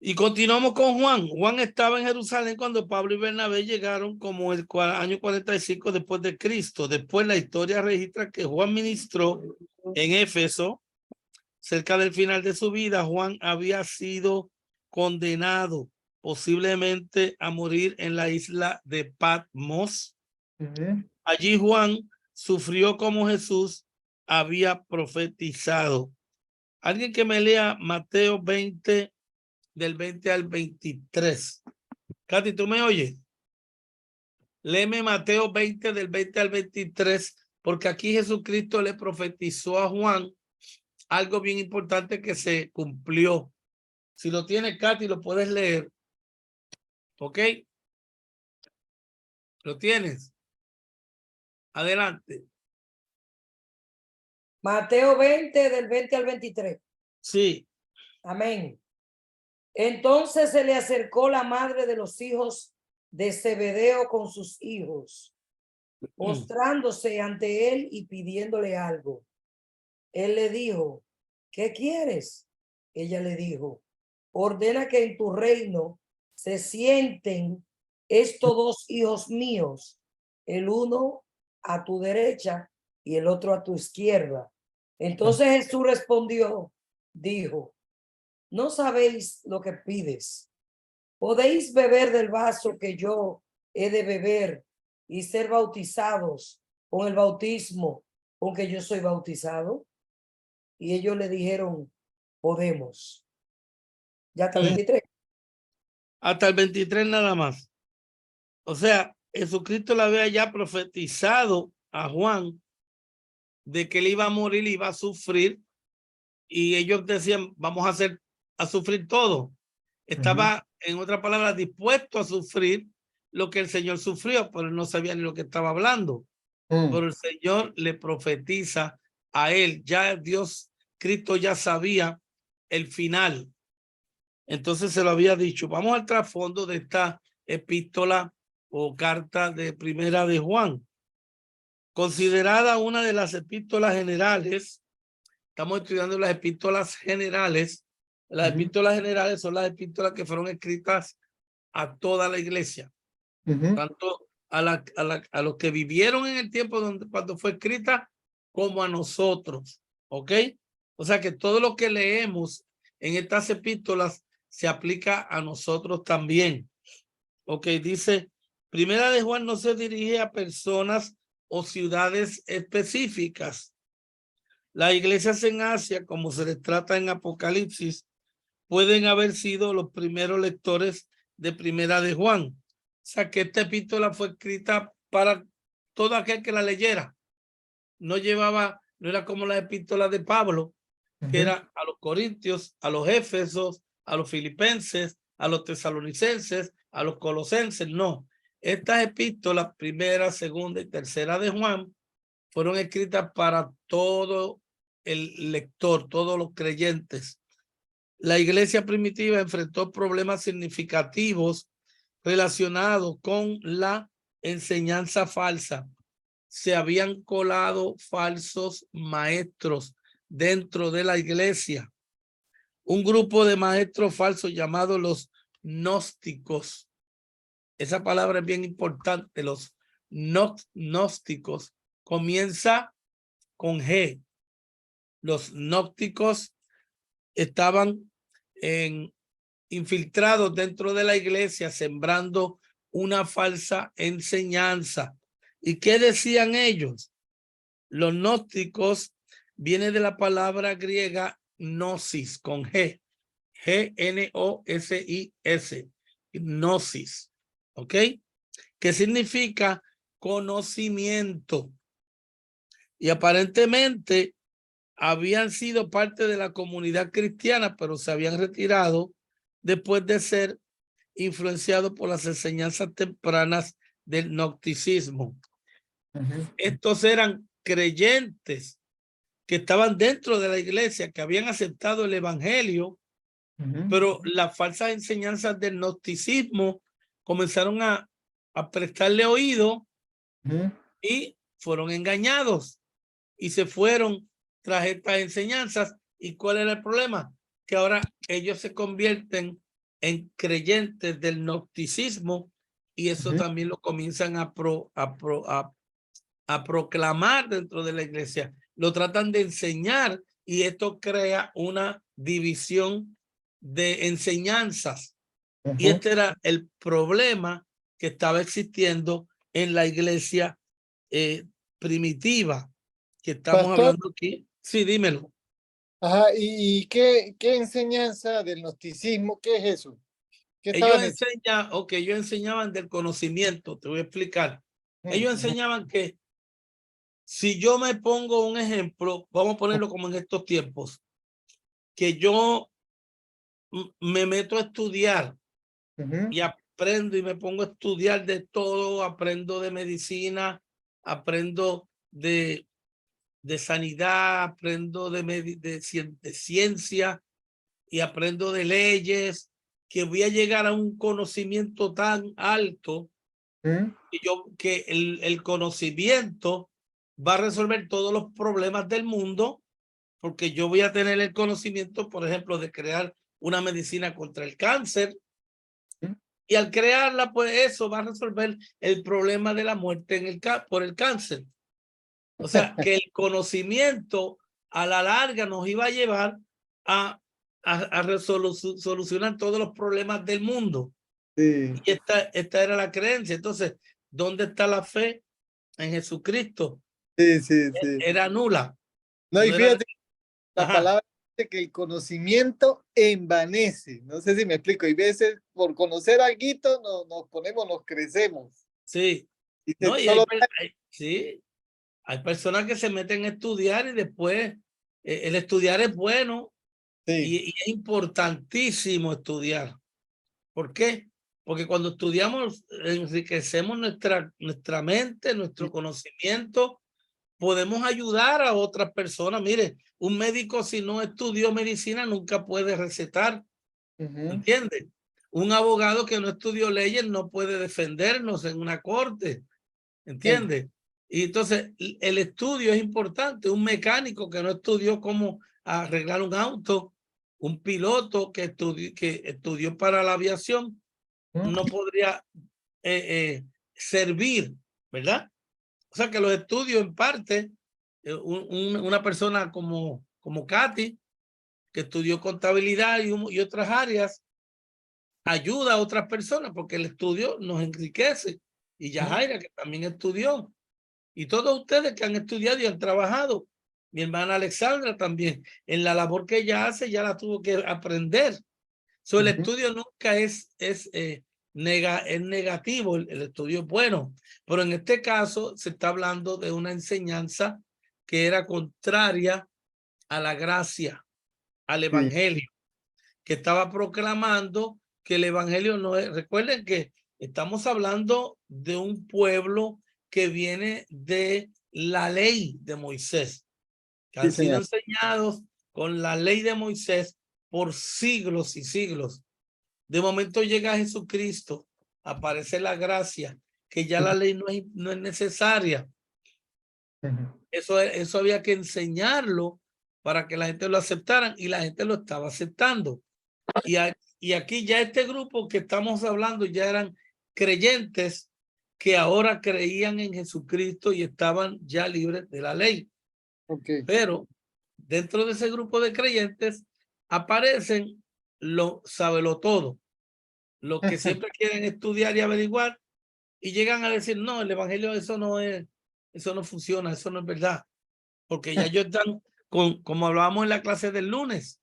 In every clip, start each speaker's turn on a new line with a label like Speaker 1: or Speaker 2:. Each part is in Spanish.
Speaker 1: Y continuamos con Juan. Juan estaba en Jerusalén cuando Pablo y Bernabé llegaron como el año 45 después de Cristo. Después la historia registra que Juan ministró en Éfeso. Cerca del final de su vida, Juan había sido condenado posiblemente a morir en la isla de Patmos. Allí Juan sufrió como Jesús había profetizado. Alguien que me lea Mateo 20, del 20 al 23. Katy, ¿tú me oyes? Léeme Mateo 20, del 20 al 23, porque aquí Jesucristo le profetizó a Juan algo bien importante que se cumplió. Si lo tienes, Katy, lo puedes leer. ¿Ok? ¿Lo tienes? Adelante.
Speaker 2: Mateo 20, del 20 al 23.
Speaker 1: Sí.
Speaker 2: Amén. Entonces se le acercó la madre de los hijos de Zebedeo con sus hijos, postrándose ante él y pidiéndole algo. Él le dijo, ¿qué quieres? Ella le dijo, ordena que en tu reino se sienten estos dos hijos míos, el uno a tu derecha y el otro a tu izquierda. Entonces Jesús respondió, dijo, no sabéis lo que pides. ¿Podéis beber del vaso que yo he de beber y ser bautizados con el bautismo con que yo soy bautizado? Y ellos le dijeron, podemos. Ya hasta el 23.
Speaker 1: Hasta el 23 nada más. O sea, Jesucristo le había ya profetizado a Juan de que él iba a morir, iba a sufrir, y ellos decían, vamos a sufrir todo. Estaba, en otras palabras, dispuesto a sufrir lo que el Señor sufrió, pero él no sabía ni lo que estaba hablando. Pero el Señor le profetiza a él, ya Dios, Cristo ya sabía el final. Entonces se lo había dicho. Vamos al trasfondo de esta epístola o carta de Primera de Juan. Considerada una de las epístolas generales, estamos estudiando las epístolas generales. Las epístolas generales son las epístolas que fueron escritas a toda la iglesia, tanto a los que vivieron en el tiempo cuando fue escrita, como a nosotros, ¿ok? O sea que todo lo que leemos en estas epístolas se aplica a nosotros también. Ok, dice, Primera de Juan no se dirige a personas o ciudades específicas. Las iglesias en Asia, como se les trata en Apocalipsis, pueden haber sido los primeros lectores de Primera de Juan. O sea que esta epístola fue escrita para todo aquel que la leyera. No era como la epístola de Pablo, que era a los corintios, a los éfesos, a los filipenses, a los tesalonicenses, a los colosenses. No, estas epístolas, primera, segunda y tercera de Juan, fueron escritas para todo el lector, todos los creyentes. La iglesia primitiva enfrentó problemas significativos relacionados con la enseñanza falsa. Se habían colado falsos maestros dentro de la iglesia. Un grupo de maestros falsos llamados los gnósticos. Esa palabra es bien importante. Los gnósticos comienza con G. Los gnósticos estaban infiltrados dentro de la iglesia, sembrando una falsa enseñanza. ¿Y qué decían ellos? Los gnósticos viene de la palabra griega gnosis, con G. G-N-O-S-I-S. Gnosis. ¿Ok? Que significa conocimiento. Y aparentemente habían sido parte de la comunidad cristiana, pero se habían retirado después de ser influenciados por las enseñanzas tempranas del gnosticismo. Estos eran creyentes que estaban dentro de la iglesia, que habían aceptado el evangelio, pero las falsas enseñanzas del gnosticismo comenzaron a prestarle oído y fueron engañados y se fueron tras estas enseñanzas. ¿Y cuál era el problema? Que ahora ellos se convierten en creyentes del gnosticismo y eso también lo comienzan a proclamar dentro de la iglesia. Lo tratan de enseñar y esto crea una división de enseñanzas. Y este era el problema que estaba existiendo en la iglesia primitiva que estamos
Speaker 3: Pastor,
Speaker 1: hablando aquí. Sí, dímelo.
Speaker 3: ajá, ¿y qué enseñanza del gnosticismo? ¿Qué es eso? ¿Qué estaban
Speaker 1: Ellos enseñaban del conocimiento, te voy a explicar. Ellos enseñaban que si yo me pongo un ejemplo, vamos a ponerlo como en estos tiempos, que yo me meto a estudiar y aprendo y me pongo a estudiar de todo, aprendo de medicina, aprendo de sanidad, aprendo de ciencia y aprendo de leyes, que voy a llegar a un conocimiento tan alto que el conocimiento va a resolver todos los problemas del mundo, porque yo voy a tener el conocimiento, por ejemplo, de crear una medicina contra el cáncer. Y al crearla, pues eso va a resolver el problema de la muerte por el cáncer. O sea, que el conocimiento a la larga nos iba a llevar a solucionar todos los problemas del mundo.
Speaker 3: Sí.
Speaker 1: Y esta era la creencia. Entonces, ¿dónde está la fe en Jesucristo?
Speaker 3: Sí, sí.
Speaker 1: Era nula.
Speaker 3: No, y
Speaker 1: No era...
Speaker 3: fíjate, la palabra dice que el conocimiento envanece. No sé si me explico. Y veces por conocer algo nos crecemos.
Speaker 1: Sí.
Speaker 3: Y
Speaker 1: No, y
Speaker 3: solo...
Speaker 1: sí. Hay personas que se meten a estudiar y después el estudiar es bueno y es importantísimo estudiar. ¿Por qué? Porque cuando estudiamos enriquecemos nuestra mente, nuestro conocimiento, podemos ayudar a otras personas. Mire, un médico si no estudió medicina nunca puede recetar, ¿entiendes? Un abogado que no estudió leyes no puede defendernos en una corte, ¿entiendes? Y entonces el estudio es importante. Un mecánico que no estudió cómo arreglar un auto, un piloto que estudió para la aviación, no podría servir, ¿verdad? O sea que los estudios en parte, una persona como Katy, que estudió contabilidad y otras áreas, ayuda a otras personas porque el estudio nos enriquece. Y Yajaira, que también estudió. Y todos ustedes que han estudiado y han trabajado, mi hermana Alexandra también, en la labor que ella hace, ya la tuvo que aprender. El estudio nunca es negativo, el estudio es bueno, pero en este caso se está hablando de una enseñanza que era contraria a la gracia, al evangelio, que estaba proclamando que el evangelio no es. Recuerden que estamos hablando de un pueblo que viene de la ley de Moisés, que han sido enseñados con la ley de Moisés por siglos y siglos. De momento llega Jesucristo, aparece la gracia, que ya la ley no es necesaria. Eso había que enseñarlo para que la gente lo aceptara y la gente lo estaba aceptando. Y aquí ya este grupo que estamos hablando ya eran creyentes que ahora creían en Jesucristo y estaban ya libres de la ley. Pero dentro de ese grupo de creyentes aparecen los sabelotodo, los que siempre quieren estudiar y averiguar y llegan a decir, no, el evangelio eso no funciona, eso no es verdad. Porque ya ellos están como hablábamos en la clase del lunes,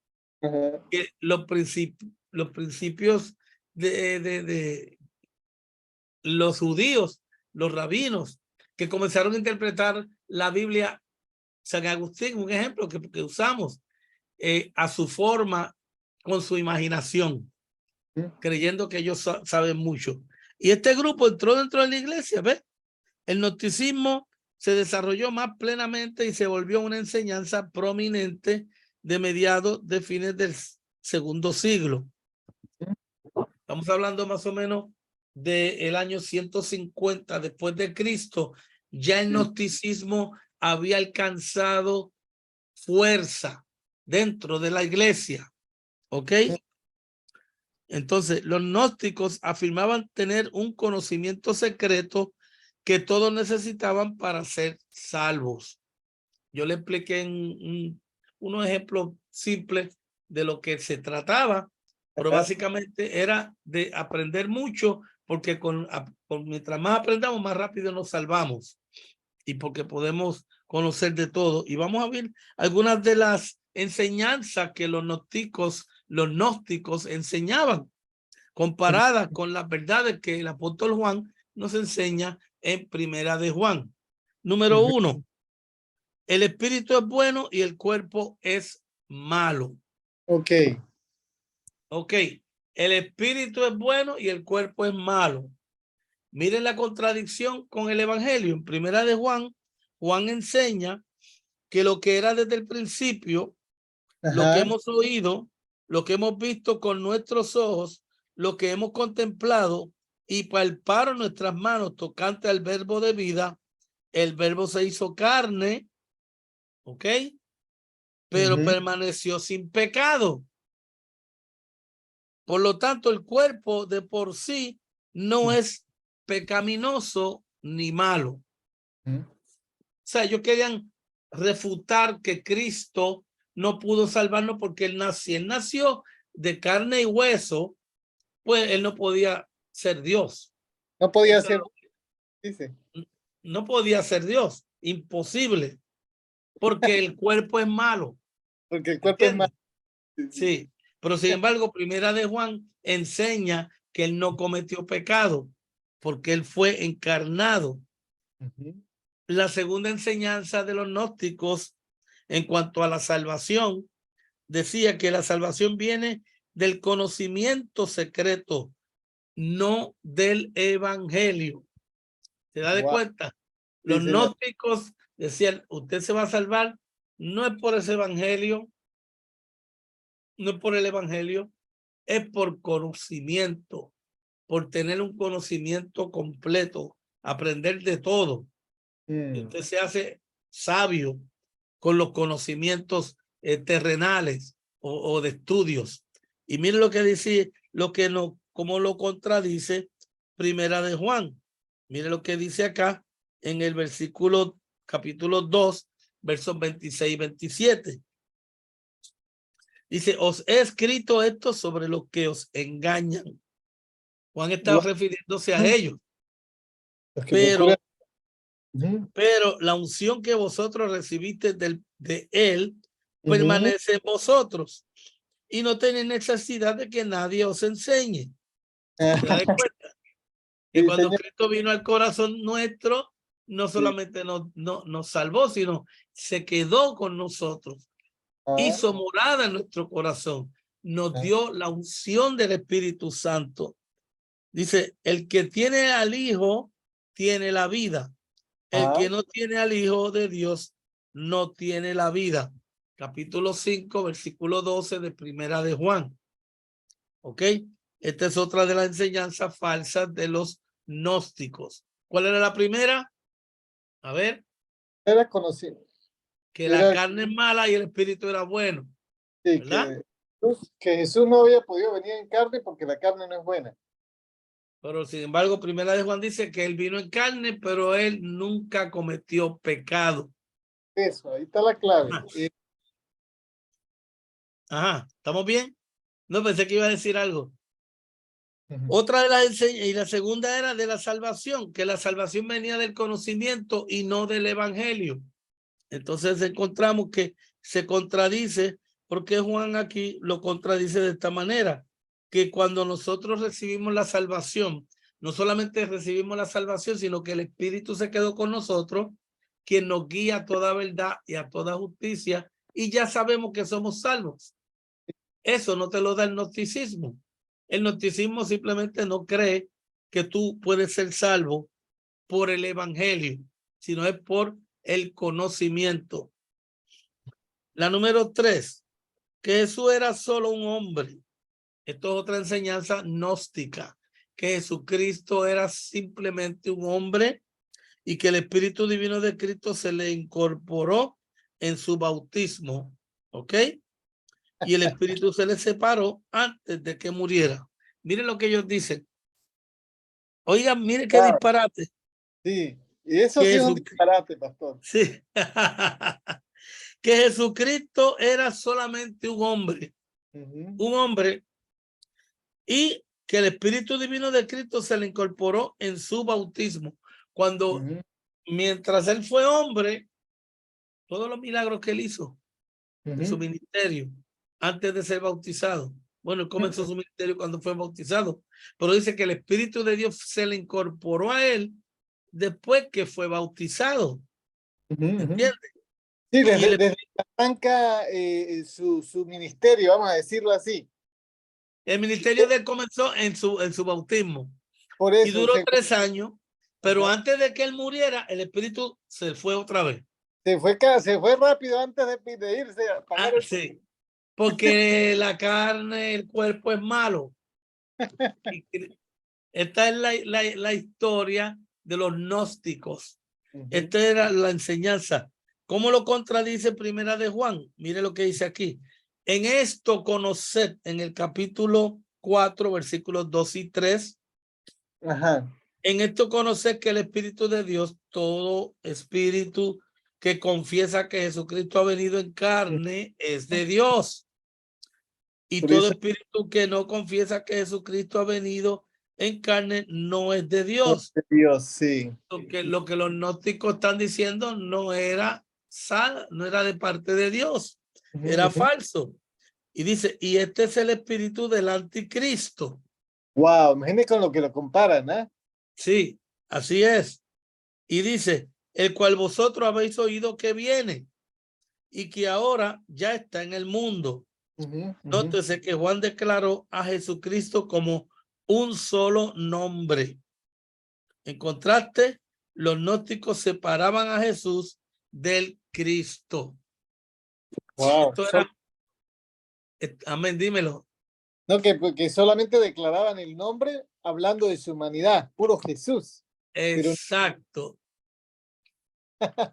Speaker 1: que los principios de los judíos, los rabinos, que comenzaron a interpretar la Biblia, San Agustín, un ejemplo que usamos, a su forma, con su imaginación, creyendo que ellos saben mucho. Y este grupo entró dentro de la iglesia, ¿ves? El gnosticismo se desarrolló más plenamente y se volvió una enseñanza prominente de mediados de fines del segundo siglo. Estamos hablando más o menos del año 150 después de Cristo. Ya el gnosticismo había alcanzado fuerza dentro de la iglesia. ¿Ok? Entonces, los gnósticos afirmaban tener un conocimiento secreto que todos necesitaban para ser salvos. Yo le expliqué en unos ejemplos simples de lo que se trataba, pero básicamente era de aprender mucho, porque mientras más aprendamos, más rápido nos salvamos y porque podemos conocer de todo. Y vamos a ver algunas de las enseñanzas que los gnósticos enseñaban, comparadas con las verdades que el apóstol Juan nos enseña en Primera de Juan. Número 1, el espíritu es bueno y el cuerpo es malo.
Speaker 3: Ok.
Speaker 1: Ok, el espíritu es bueno y el cuerpo es malo. Miren la contradicción con el evangelio. En Primera de Juan, Juan enseña que lo que era desde el principio, lo que hemos oído, lo que hemos visto con nuestros ojos, lo que hemos contemplado y palparon nuestras manos tocante al verbo de vida, el verbo se hizo carne, ¿ok? Pero permaneció sin pecado. Por lo tanto, el cuerpo de por sí no es pecaminoso ni malo. O sea, ellos querían refutar que Cristo no pudo salvarnos porque él nació de carne y hueso, pues él no podía ser Dios.
Speaker 3: No podía ser, dice.
Speaker 1: No podía ser Dios, imposible, porque el cuerpo es malo.
Speaker 3: Porque el cuerpo es malo.
Speaker 1: Sí, pero sin embargo, Primera de Juan enseña que él no cometió pecado porque él fue encarnado. La segunda enseñanza de los gnósticos en cuanto a la salvación decía que la salvación viene del conocimiento secreto, no del evangelio. ¿Se da de cuenta? Los gnósticos decían, usted se va a salvar, no es por ese evangelio, no es por el evangelio, es por conocimiento, por tener un conocimiento completo, aprender de todo. Usted se hace sabio con los conocimientos terrenales o de estudios. Y mire lo que dice, como lo contradice Primera de Juan. Mire lo que dice acá en el versículo, capítulo 2, versos 26 y 27. Dice, os he escrito esto sobre los que os engañan. Juan está refiriéndose a ellos. Pero la unción que vosotros recibiste de él permanece en vosotros y no tenéis necesidad de que nadie os enseñe. ¿Se da cuenta? Que cuando Cristo vino al corazón nuestro, no solamente nos salvó, sino se quedó con nosotros. Hizo morada en nuestro corazón. Nos dio la unción del Espíritu Santo. Dice, el que tiene al Hijo tiene la vida. El que no tiene al Hijo de Dios no tiene la vida. Capítulo 5, versículo 12 de Primera de Juan. ¿Ok? Esta es otra de las enseñanzas falsas de los gnósticos. ¿Cuál era la primera? A ver.
Speaker 3: Era conocido.
Speaker 1: Que la carne es mala y el espíritu era bueno.
Speaker 3: Sí,
Speaker 1: ¿verdad?
Speaker 3: Que Jesús no había podido venir en carne porque la carne no es buena.
Speaker 1: Pero sin embargo, Primera de Juan dice que él vino en carne, pero él nunca cometió pecado.
Speaker 3: Eso, ahí está la clave.
Speaker 1: Ajá, ¿estamos bien? No, pensé que iba a decir algo. Otra de las enseñanzas, y la segunda era de la salvación, que la salvación venía del conocimiento y no del evangelio. Entonces encontramos que se contradice, porque Juan aquí lo contradice de esta manera, que cuando nosotros recibimos la salvación, no solamente recibimos la salvación, sino que el Espíritu se quedó con nosotros, quien nos guía a toda verdad y a toda justicia, y ya sabemos que somos salvos. Eso no te lo da el gnosticismo. El gnosticismo simplemente no cree que tú puedes ser salvo por el evangelio, sino es por el conocimiento. La número 3, que Jesús era solo un hombre. Esto es otra enseñanza gnóstica, que Jesucristo era simplemente un hombre y que el Espíritu Divino de Cristo se le incorporó en su bautismo, ¿ok? Y el Espíritu se le separó antes de que muriera. Miren lo que ellos dicen. Oigan, miren qué
Speaker 3: Claro.
Speaker 1: disparate.
Speaker 3: Sí, y eso
Speaker 1: Que
Speaker 3: sí es un
Speaker 1: Jesu-
Speaker 3: disparate, pastor.
Speaker 1: Sí. Que Jesucristo era solamente
Speaker 3: Ujú,
Speaker 1: un hombre, y que el Espíritu Divino de Cristo se le incorporó en su bautismo. Cuando,
Speaker 3: ujú,
Speaker 1: mientras él fue hombre, todos los milagros que él hizo en su
Speaker 3: ujú.
Speaker 1: ministerio, antes de ser bautizado. Bueno, él comenzó su ministerio cuando fue bautizado, pero dice que el Espíritu de Dios se le incorporó a él después que fue bautizado.
Speaker 3: Ujú, ujú.
Speaker 1: ¿Entiendes?
Speaker 3: Sí,
Speaker 1: Y el,
Speaker 3: desde que arranca su ministerio, vamos a decirlo así.
Speaker 1: el ministerio de él comenzó en su bautismo
Speaker 3: Por
Speaker 1: y
Speaker 3: eso
Speaker 1: duró 3 años, pero
Speaker 3: ajá,
Speaker 1: antes de que él muriera, el Espíritu se fue otra vez.
Speaker 3: se fue rápido antes de irse a pagar el...
Speaker 1: Sí, porque la carne, el cuerpo es malo. Esta es la historia de los gnósticos.
Speaker 3: Ujú,
Speaker 1: Esta era la enseñanza. ¿Cómo lo contradice Primera de Juan? Mire lo que dice aquí. En esto conoced, en el capítulo 4, versículos 2 y 3.
Speaker 3: ajá.
Speaker 1: En esto conoced que el Espíritu de Dios, todo espíritu que confiesa que Jesucristo ha venido en carne, es de Dios. Y
Speaker 3: Por
Speaker 1: todo
Speaker 3: eso
Speaker 1: espíritu que no confiesa que Jesucristo ha venido en carne no es de Dios.
Speaker 3: Dios, sí.
Speaker 1: Lo que los gnósticos están diciendo no era no era de parte de Dios, era falso. Y dice, y este es el espíritu del anticristo.
Speaker 3: Wow, imagínate con lo que lo comparan, ¿ah?
Speaker 1: Sí, así es. Y dice, el cual vosotros habéis oído que viene y que ahora ya está en el mundo. Nótese que Juan declaró a Jesucristo como un solo nombre. En contraste, los gnósticos separaban a Jesús del Cristo.
Speaker 3: Wow.
Speaker 1: Esto era, amén, dímelo.
Speaker 3: No, que solamente declaraban el nombre hablando de su humanidad, puro Jesús. Pero
Speaker 1: Exacto.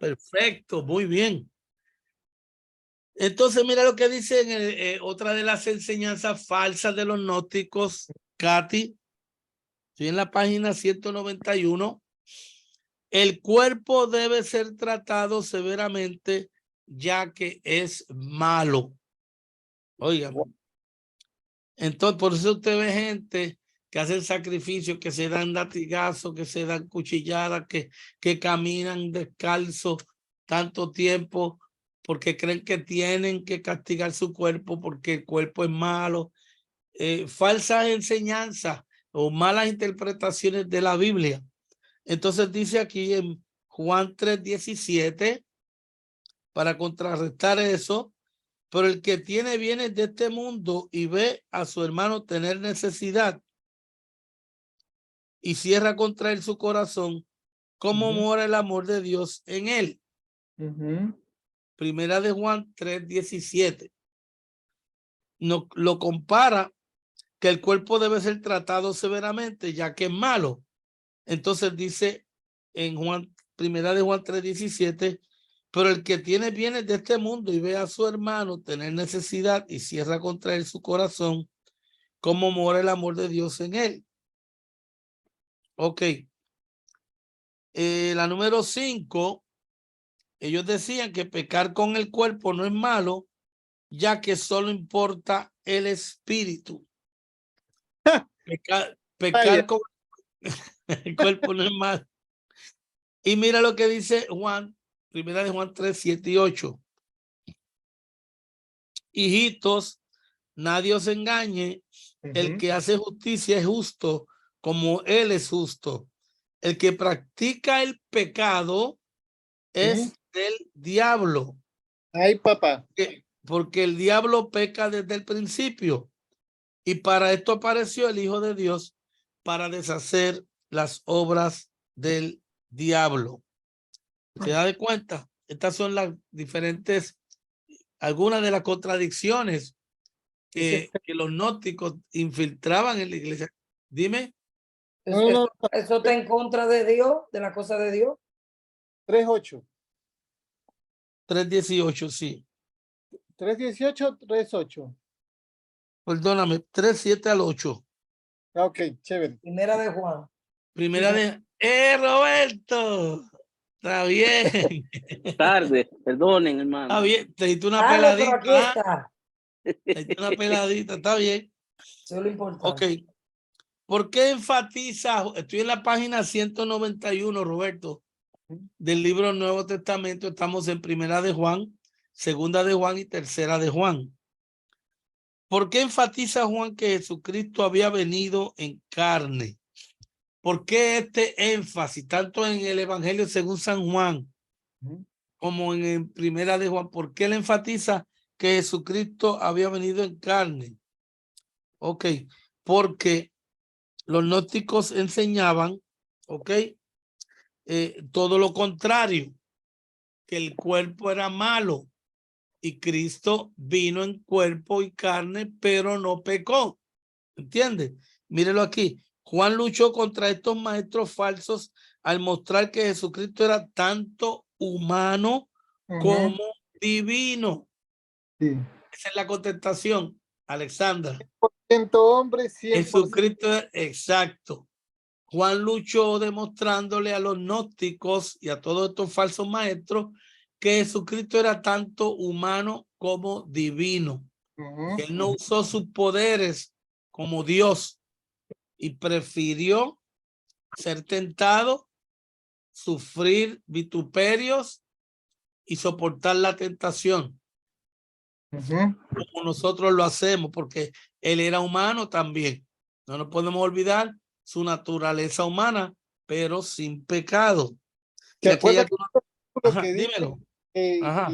Speaker 1: Perfecto, muy bien. Entonces, mira lo que dice en otra de las enseñanzas falsas de los gnósticos, Katy. Estoy en la página 191. El cuerpo debe ser tratado severamente ya que es malo. Oigan. Entonces, por eso usted ve gente que hacen sacrificios, que se dan latigazos, que se dan cuchilladas, que caminan descalzos tanto tiempo porque creen que tienen que castigar su cuerpo porque el cuerpo es malo. Falsas enseñanzas o malas interpretaciones de la Biblia. Entonces dice aquí en Juan 3:17, para contrarrestar eso, pero el que tiene bienes de este mundo y ve a su hermano tener necesidad y cierra contra él su corazón, ¿cómo mora el amor de Dios en él? Primera de Juan 3:17. No, lo compara que el cuerpo debe ser tratado severamente ya que es malo. Entonces dice en Primera de Juan 3:17, pero el que tiene bienes de este mundo y ve a su hermano tener necesidad y cierra contra él su corazón, ¿cómo mora el amor de Dios en él? Ok. La número 5, ellos decían que pecar con el cuerpo no es malo, ya que solo importa el espíritu. Pecar con el cuerpo no es malo. Y mira lo que dice Juan, Primera de Juan 3:7 y 8. Hijitos, nadie os engañe. El que hace justicia es justo, como él es justo. El que practica el pecado es del diablo.
Speaker 3: Ay, papá.
Speaker 1: Porque el diablo peca desde el principio. Y para esto apareció el Hijo de Dios, para deshacer las obras del diablo. ¿Se da de cuenta? Estas son las diferentes, algunas de las contradicciones que los gnósticos infiltraban en la iglesia. Dime.
Speaker 2: Eso está en contra de Dios, de la cosa de Dios.
Speaker 3: 3:8.
Speaker 1: 3:18, sí.
Speaker 3: 3:18, 3:8.
Speaker 1: Perdóname, 3:7 al 8.
Speaker 3: Ok, chévere.
Speaker 2: Primera de Juan.
Speaker 1: Primera de... Roberto! Está bien.
Speaker 4: Tarde, perdonen, hermano.
Speaker 1: Está bien. Te diste una
Speaker 2: Dale, pero
Speaker 1: peladita.
Speaker 2: aquí
Speaker 1: ¿ah?
Speaker 2: está.
Speaker 1: Te diste una peladita. Está bien.
Speaker 2: Eso es lo importante.
Speaker 1: Ok. ¿Por qué enfatiza? Estoy en la página 191, Roberto, del libro Nuevo Testamento. Estamos en Primera de Juan, Segunda de Juan y Tercera de Juan. ¿Por qué enfatiza Juan que Jesucristo había venido en carne? ¿Por qué este énfasis, tanto en el Evangelio según San Juan como en Primera de Juan? ¿Por qué él enfatiza que Jesucristo había venido en carne? Ok, porque los gnósticos enseñaban, ok, todo lo contrario, que el cuerpo era malo y Cristo vino en cuerpo y carne, pero no pecó. ¿Entiendes? Mírelo aquí. Juan luchó contra estos maestros falsos al mostrar que Jesucristo era tanto humano como divino.
Speaker 3: Sí.
Speaker 1: Esa es la contestación, Alexandra.
Speaker 3: 100% hombre, 100%.
Speaker 1: Jesucristo es exacto. Juan luchó demostrándole a los gnósticos y a todos estos falsos maestros que Jesucristo era tanto humano como divino. Él no usó sus poderes como Dios y prefirió ser tentado, sufrir vituperios y soportar la tentación, como nosotros lo hacemos, porque él era humano también. No nos podemos olvidar su naturaleza humana, pero sin pecado.
Speaker 3: ¿Te acuerdas
Speaker 1: Ajá,
Speaker 3: que dice
Speaker 1: dímelo.
Speaker 3: que
Speaker 1: Ajá.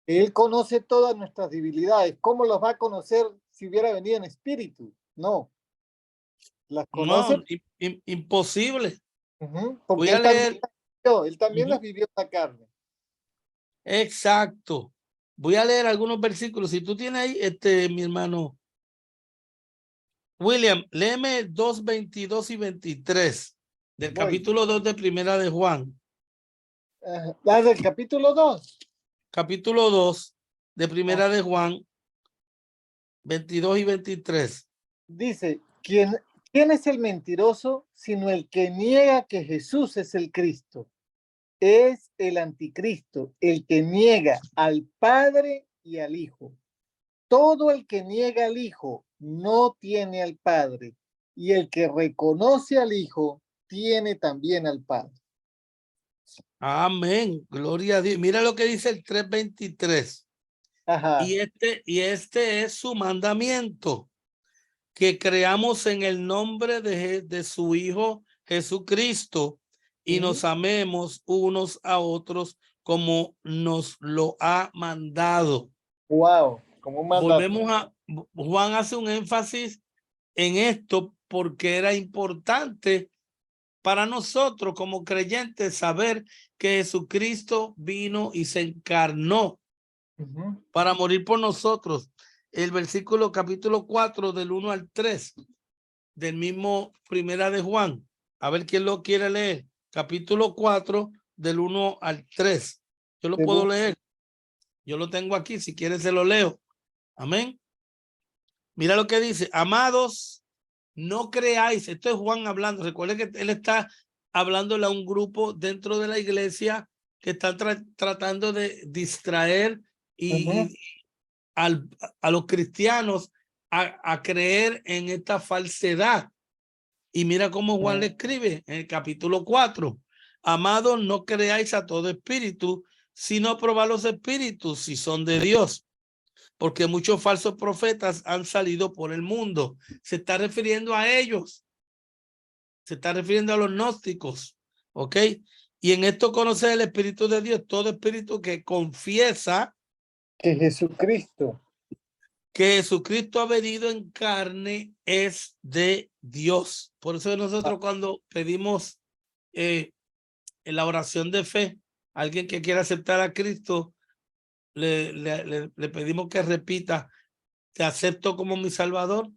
Speaker 3: Él conoce todas nuestras debilidades? ¿Cómo las va a conocer si hubiera venido en espíritu? No. Las conoce.
Speaker 1: No, imposible.
Speaker 3: Porque
Speaker 1: Voy a leer.
Speaker 3: Él también las vivió en la carne.
Speaker 1: Exacto. Voy a leer algunos versículos. Si tú tienes ahí, mi hermano William, léeme 2, 22 y 23 del capítulo 2 de Primera de Juan.
Speaker 3: Las del capítulo 2.
Speaker 1: Capítulo 2 de Primera de Juan, 22 y 23.
Speaker 3: Dice, ¿quién es el mentiroso sino el que niega que Jesús es el Cristo? Es el anticristo, el que niega al Padre y al Hijo. Todo el que niega al Hijo no tiene al Padre, y el que reconoce al Hijo tiene también al Padre.
Speaker 1: Amén. Gloria a Dios. Mira lo que dice el 3:23.
Speaker 3: Ajá.
Speaker 1: Y este es su mandamiento, que creamos en el nombre de su Hijo Jesucristo y nos amemos unos a otros como nos lo ha mandado.
Speaker 3: Wow, como un mandato.
Speaker 1: Juan hace un énfasis en esto porque era importante para nosotros como creyentes saber que Jesucristo vino y se encarnó para morir por nosotros. El versículo capítulo 4 del 1 al 3 del mismo Primera de Juan. A ver quién lo quiere leer. Capítulo 4 del 1 al 3. Yo lo puedo leer. Yo lo tengo aquí. Si quieres se lo leo. Amén. Mira lo que dice. Amados, no creáis. Esto es Juan hablando. Recuerden que él está hablándole a un grupo dentro de la iglesia que está tratando de distraer a los cristianos a creer en esta falsedad. Y mira cómo Juan le escribe en el capítulo 4. Amados, no creáis a todo espíritu, sino probad los espíritus si son de Dios, porque muchos falsos profetas han salido por el mundo. Se está refiriendo a ellos. Se está refiriendo a los gnósticos. ¿Ok? Y en esto conocer el Espíritu de Dios, todo espíritu que confiesa
Speaker 3: que Jesucristo
Speaker 1: ha venido en carne es de Dios. Por eso nosotros cuando pedimos en la oración de fe, alguien que quiera aceptar a Cristo, le pedimos que repita: te acepto como mi Salvador,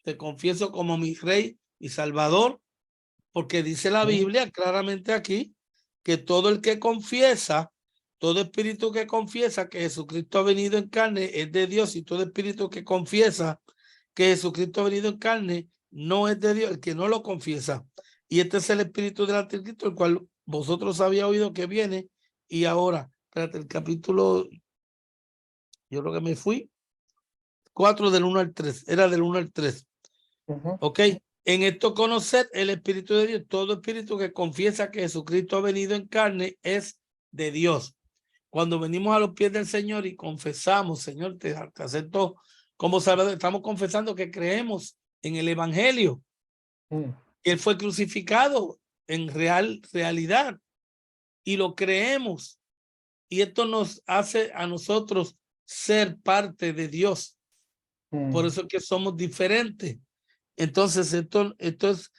Speaker 1: te confieso como mi Rey y Salvador, porque dice la Biblia claramente aquí que todo el que confiesa, todo espíritu que confiesa que Jesucristo ha venido en carne es de Dios, y todo espíritu que confiesa que Jesucristo ha venido en carne no es de Dios, el que no lo confiesa. Y este es el espíritu del anticristo, el cual vosotros había oído que viene. Y ahora, espérate, el capítulo, yo creo que me fui, 4 del 1 al 3, era del 1 al 3. Ok, en esto conocer el espíritu de Dios, todo espíritu que confiesa que Jesucristo ha venido en carne es de Dios. Cuando venimos a los pies del Señor y confesamos, Señor, te acepto como Salvador, estamos confesando que creemos en el evangelio. Él fue crucificado en realidad y lo creemos. Y esto nos hace a nosotros ser parte de Dios. Por eso es que somos diferentes. Entonces, esto es,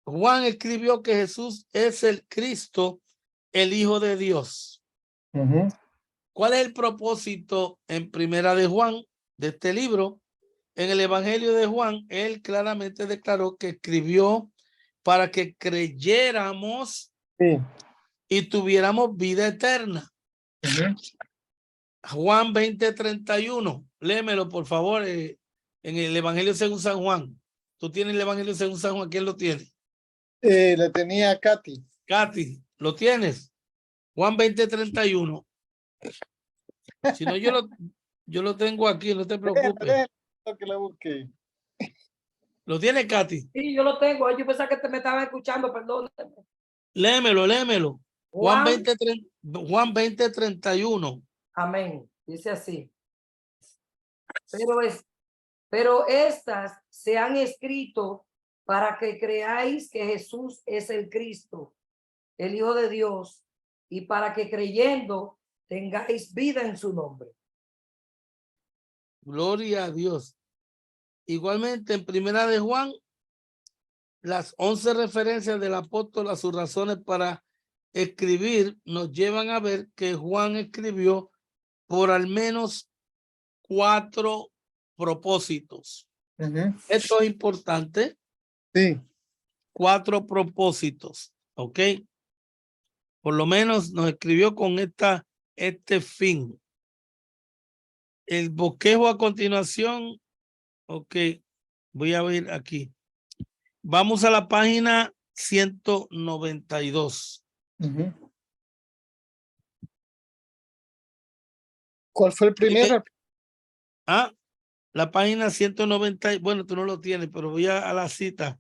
Speaker 1: Juan escribió que Jesús es el Cristo, el Hijo de Dios. ¿Cuál es el propósito en primera de Juan, de este libro? En el Evangelio de Juan, él claramente declaró que escribió para que creyéramos y tuviéramos vida eterna. Juan 20:31, léemelo por favor, en el Evangelio según San Juan. ¿Tú tienes el Evangelio según San Juan? ¿Quién lo tiene?
Speaker 3: La tenía Katy.
Speaker 1: Katy, ¿lo tienes? Juan 20:31. Si no, yo lo tengo aquí, no te preocupes.
Speaker 3: Que la busque.
Speaker 1: ¿Lo tiene, Katy?
Speaker 2: Sí, yo lo tengo. Yo pensaba que me estaba escuchando, perdón.
Speaker 1: Léemelo. Juan 20:31.
Speaker 2: Amén. Dice así. Pero estas se han escrito para que creáis que Jesús es el Cristo, el Hijo de Dios, y para que creyendo tengáis vida en su nombre.
Speaker 1: Gloria a Dios. Igualmente, en primera de Juan, las 11 referencias del apóstol a sus razones para escribir nos llevan a ver que Juan escribió por al menos 4 propósitos. Esto es importante.
Speaker 3: Sí.
Speaker 1: 4 propósitos, ¿ok? Por lo menos nos escribió con este fin. El bosquejo a continuación, ok, voy a ver aquí. Vamos a la página 192.
Speaker 3: ¿Cuál fue el primero?
Speaker 1: La página 190, bueno, tú no lo tienes, pero voy a la cita.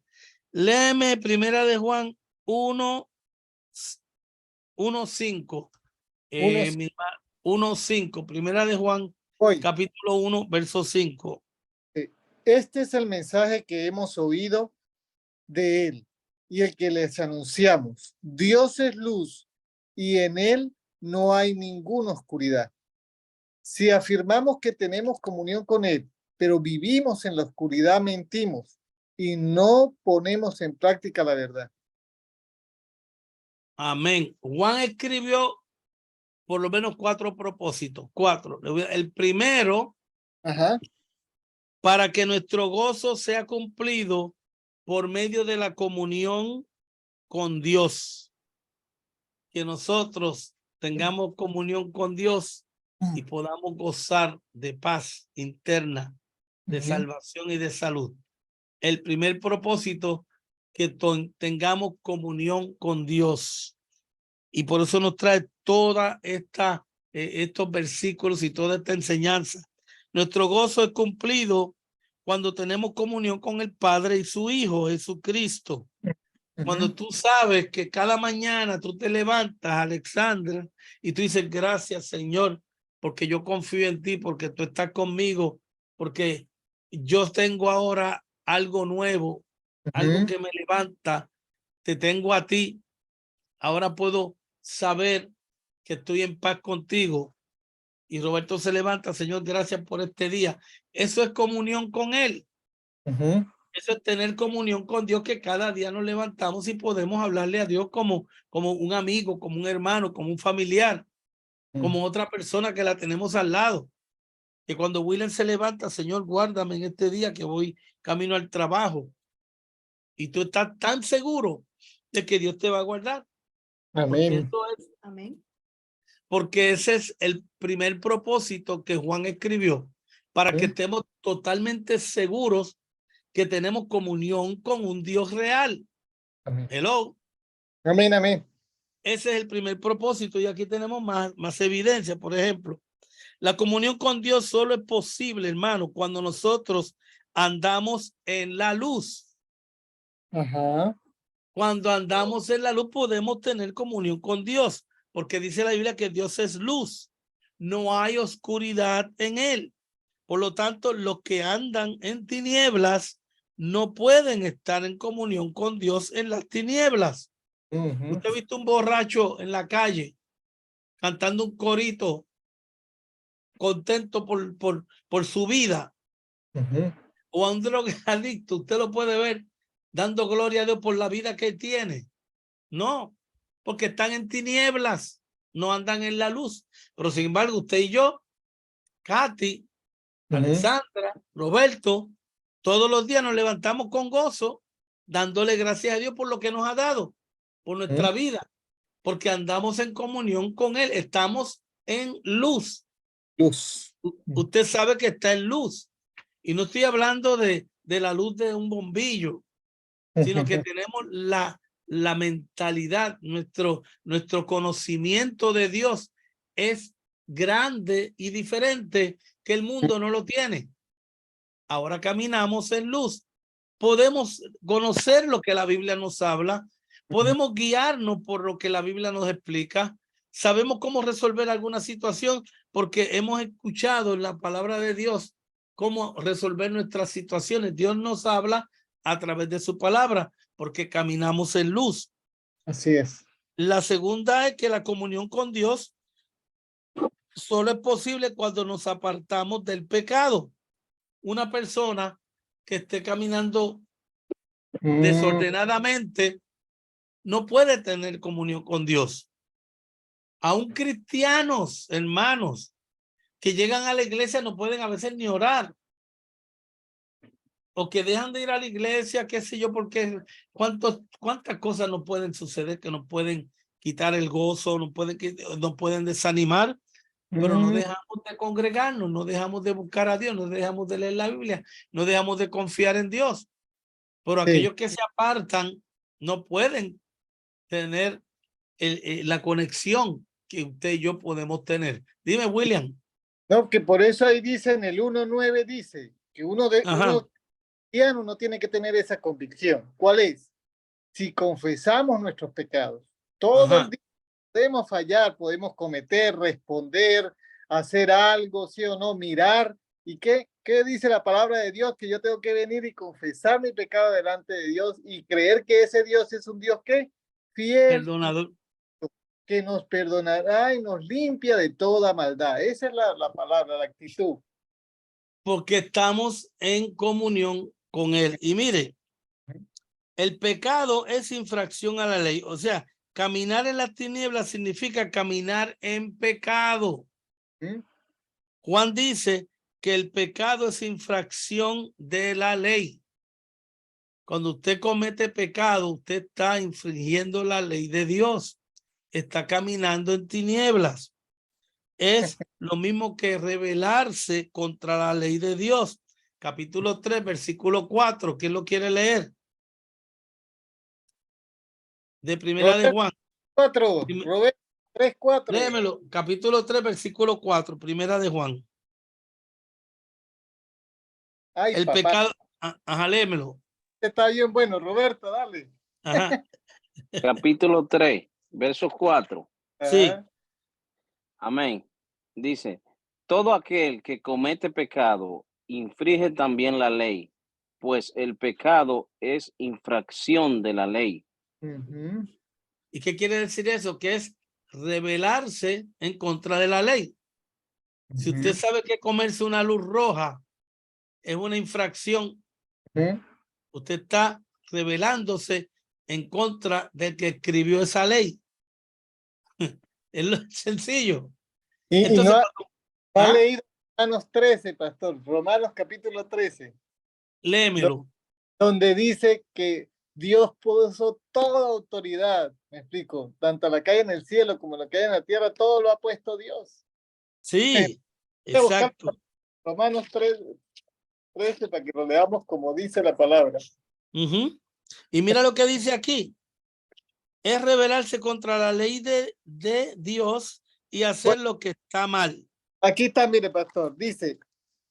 Speaker 1: Léeme primera de Juan 1:5. 1:5, primera de Juan, capítulo 1, verso 5.
Speaker 3: Este es el mensaje que hemos oído de él y el que les anunciamos. Dios es luz y en él no hay ninguna oscuridad. Si afirmamos que tenemos comunión con él, pero vivimos en la oscuridad, mentimos y no ponemos en práctica la verdad.
Speaker 1: Amén. Juan escribió por lo menos 4 propósitos. 4. El primero, para que nuestro gozo sea cumplido por medio de la comunión con Dios. Que nosotros tengamos comunión con Dios y podamos gozar de paz interna, de salvación y de salud. El primer propósito, que tengamos comunión con Dios. Y por eso nos trae toda estos versículos y toda esta enseñanza. Nuestro gozo es cumplido cuando tenemos comunión con el Padre y su Hijo, Jesucristo. Cuando tú sabes que cada mañana tú te levantas, Alexandra, y tú dices, gracias, Señor, porque yo confío en ti, porque tú estás conmigo, porque yo tengo ahora algo nuevo, algo que me levanta, te tengo a ti. Ahora puedo saber que estoy en paz contigo. Y Roberto se levanta, Señor, gracias por este día. Eso es comunión con él. Eso es tener comunión con Dios, que cada día nos levantamos y podemos hablarle a Dios como un amigo, como un hermano, como un familiar, como otra persona que la tenemos al lado. Que cuando William se levanta, Señor, guárdame en este día que voy camino al trabajo. Y tú estás tan seguro de que Dios te va a guardar.
Speaker 3: Amén.
Speaker 1: Amén. Porque ese es el primer propósito que Juan escribió, para que estemos totalmente seguros que tenemos comunión con un Dios real.
Speaker 3: Amén.
Speaker 1: Hello.
Speaker 3: Amén, amén.
Speaker 1: Ese es el primer propósito y aquí tenemos más evidencia. Por ejemplo, la comunión con Dios solo es posible, hermano, cuando nosotros andamos en la luz.
Speaker 3: Ajá.
Speaker 1: Cuando andamos en la luz podemos tener comunión con Dios, porque dice la Biblia que Dios es luz. No hay oscuridad en él. Por lo tanto, los que andan en tinieblas no pueden estar en comunión con Dios en las tinieblas. ¿Usted ha visto un borracho en la calle cantando un corito contento por su vida? O a un drogadicto, usted lo puede ver dando gloria a Dios por la vida que él tiene. No, porque están en tinieblas, no andan en la luz. Pero sin embargo, usted y yo, Katy, Alexandra, Roberto, todos los días nos levantamos con gozo, dándole gracias a Dios por lo que nos ha dado, por nuestra vida, porque andamos en comunión con Él, estamos en luz.
Speaker 3: Luz.
Speaker 1: Usted sabe que está en luz. Y no estoy hablando de la luz de un bombillo, sino que tenemos la mentalidad, nuestro conocimiento de Dios es grande y diferente que el mundo no lo tiene. Ahora caminamos en luz. Podemos conocer lo que la Biblia nos habla. Podemos guiarnos por lo que la Biblia nos explica. Sabemos cómo resolver alguna situación porque hemos escuchado en la palabra de Dios cómo resolver nuestras situaciones. Dios nos habla a través de su palabra porque caminamos en luz.
Speaker 3: Así es.
Speaker 1: La segunda es que la comunión con Dios solo es posible cuando nos apartamos del pecado. Una persona que esté caminando desordenadamente no puede tener comunión con Dios. Aún cristianos, hermanos, que llegan a la iglesia no pueden a veces ni orar. O que dejan de ir a la iglesia, qué sé yo, porque cuántas cosas no pueden suceder que nos pueden quitar el gozo, nos pueden desanimar, pero no dejamos de congregarnos, no dejamos de buscar a Dios, no dejamos de leer la Biblia, no dejamos de confiar en Dios. Pero aquellos que se apartan no pueden tener la conexión que usted y yo podemos tener. Dime, William.
Speaker 3: No, que por eso ahí dice en el 1:9 dice que uno cristiano no tiene que tener esa convicción. ¿Cuál es? Si confesamos nuestros pecados, todo el día podemos fallar, podemos cometer, responder, hacer algo, sí o no, mirar. ¿Y qué dice la palabra de Dios? Que yo tengo que venir y confesar mi pecado delante de Dios y creer que ese Dios es un Dios que fiel,
Speaker 1: Perdonador,
Speaker 3: que nos perdonará y nos limpia de toda maldad. Esa es la palabra, la actitud.
Speaker 1: porque estamos en comunión con Él. Y mire, el pecado es infracción a la ley. O sea, caminar en las tinieblas significa caminar en pecado. Juan dice que el pecado es infracción de la ley. Cuando usted comete pecado, usted está infringiendo la ley de Dios. Está caminando en tinieblas. Es lo mismo que rebelarse contra la ley de Dios. Capítulo 3, versículo 4. ¿Quién lo quiere leer? De Primera de Juan.
Speaker 3: 4, Roberto 3:4.
Speaker 1: Léemelo. Capítulo 3, versículo 4. Primera de Juan.
Speaker 3: Ay,
Speaker 1: el
Speaker 3: papá.
Speaker 1: Pecado. Ajá, léemelo.
Speaker 3: Está bien bueno, Roberto, dale.
Speaker 1: Ajá.
Speaker 4: Capítulo 3, verso 4.
Speaker 1: Sí.
Speaker 4: Amén. Dice, todo aquel que comete pecado infringe también la ley, pues el pecado es infracción de la ley.
Speaker 1: ¿Y qué quiere decir eso? Que es rebelarse en contra de la ley. Si usted sabe que comerse una luz roja es una infracción, usted está rebelándose en contra del que escribió esa ley. Es lo sencillo.
Speaker 3: Y
Speaker 1: Entonces,
Speaker 3: no ha leído Romanos 13, pastor. Romanos capítulo 13.
Speaker 1: Léemelo.
Speaker 3: Donde dice que Dios puso toda autoridad, me explico, tanto la que hay en el cielo como la que hay en la tierra, todo lo ha puesto Dios.
Speaker 1: Sí, exacto.
Speaker 3: Romanos 13, para que lo leamos como dice la palabra.
Speaker 1: Ujú. Y mira lo que dice aquí. Es rebelarse contra la ley de Dios y hacer lo que está mal.
Speaker 3: Aquí está, mire, pastor, dice,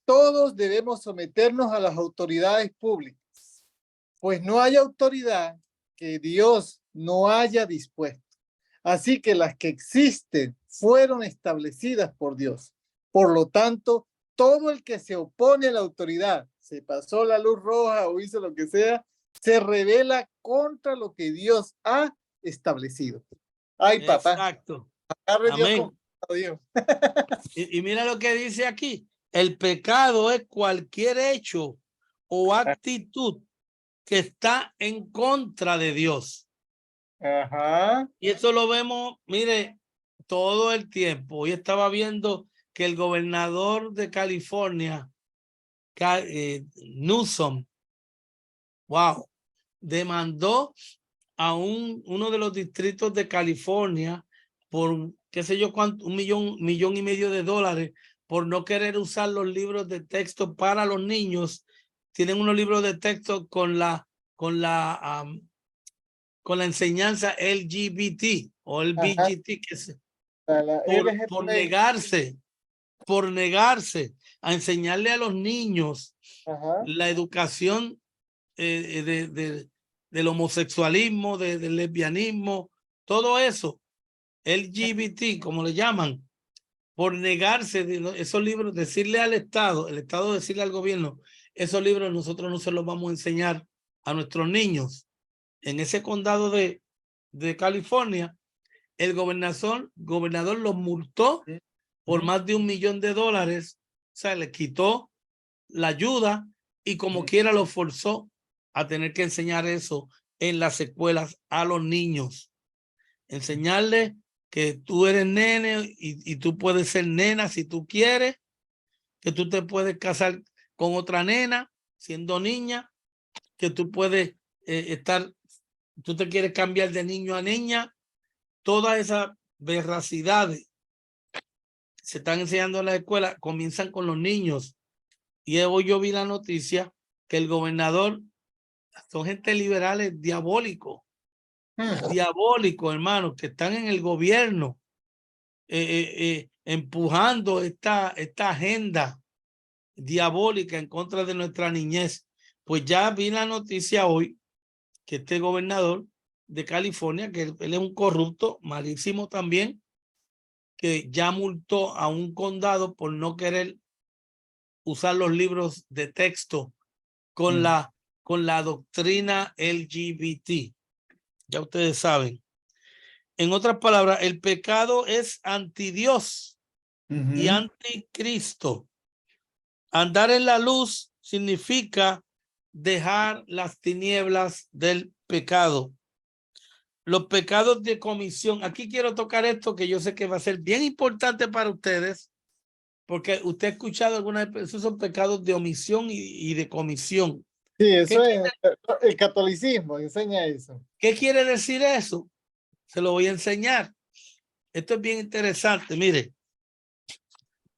Speaker 3: todos debemos someternos a las autoridades públicas, pues no hay autoridad que Dios no haya dispuesto. Así que las que existen fueron establecidas por Dios. Por lo tanto, todo el que se opone a la autoridad, se pasó la luz roja o hizo lo que sea, se rebela contra lo que Dios ha establecido. Ay, papá,
Speaker 1: Exacto.
Speaker 3: agarre Dios
Speaker 1: Amén.
Speaker 3: con Dios.
Speaker 1: Y mira lo que dice aquí. El pecado es cualquier hecho o actitud que está en contra de Dios.
Speaker 3: Ajá.
Speaker 1: Y eso lo vemos, mire, todo el tiempo. Hoy estaba viendo que el gobernador de California, Newsom, wow, demandó a uno de los distritos de California por qué sé yo cuánto, millón y medio de dólares por no querer usar los libros de texto para los niños. Tienen unos libros de texto con la enseñanza LGBT o el
Speaker 3: Ajá.
Speaker 1: BGT, que es
Speaker 3: La
Speaker 1: por negarse a enseñarle a los niños
Speaker 3: Ajá.
Speaker 1: la educación del homosexualismo, del lesbianismo, todo eso, LGBT, como le llaman, por negarse de esos libros, decirle al Estado, el Estado decirle al gobierno, esos libros nosotros no se los vamos a enseñar a nuestros niños. En ese condado de California, el gobernador los multó por más de $1 millón. O sea, le quitó la ayuda y como quiera lo forzó a tener que enseñar eso en las escuelas a los niños. Enseñarle que tú eres nene y tú puedes ser nena si tú quieres, que tú te puedes casar con otra nena siendo niña, que tú puedes tú te quieres cambiar de niño a niña. Todas esas veracidades se están enseñando en la escuela, comienzan con los niños. Y hoy yo vi la noticia que el gobernador son gente liberales diabólicos, hermanos, que están en el gobierno empujando esta agenda diabólica en contra de nuestra niñez. Pues ya vi la noticia hoy que este gobernador de California, que él es un corrupto, malísimo también, que ya multó a un condado por no querer usar los libros de texto con la doctrina LGBT. Ya ustedes saben. En otras palabras, el pecado es anti Dios y anticristo. Andar en la luz significa dejar las tinieblas del pecado. Los pecados de comisión. Aquí quiero tocar esto que yo sé que va a ser bien importante para ustedes, porque usted ha escuchado algunas veces, esos son pecados de omisión y de comisión.
Speaker 3: Sí, eso es el catolicismo, enseña eso.
Speaker 1: ¿Qué quiere decir eso? Se lo voy a enseñar. Esto es bien interesante. Mire,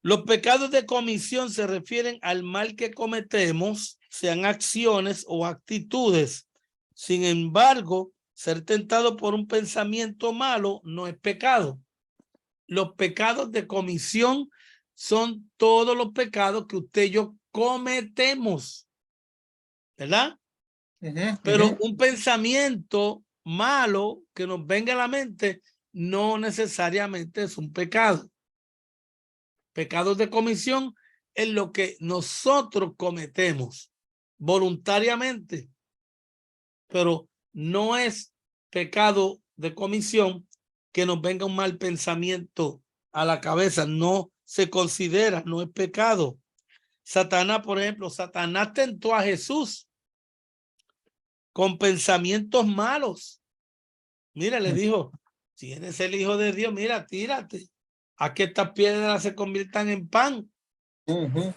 Speaker 1: los pecados de comisión se refieren al mal que cometemos, sean acciones o actitudes. Sin embargo, ser tentado por un pensamiento malo no es pecado. Los pecados de comisión son todos los pecados que usted y yo cometemos, ¿verdad? Pero un pensamiento malo que nos venga a la mente no necesariamente es un pecado. Pecados de comisión es lo que nosotros cometemos voluntariamente, pero no es pecado de comisión que nos venga un mal pensamiento a la cabeza. No se considera, no es pecado. Satanás, por ejemplo, Satanás tentó a Jesús con pensamientos malos. Mira, le dijo, si eres el Hijo de Dios, mira, tírate a que estas piedras se conviertan en pan.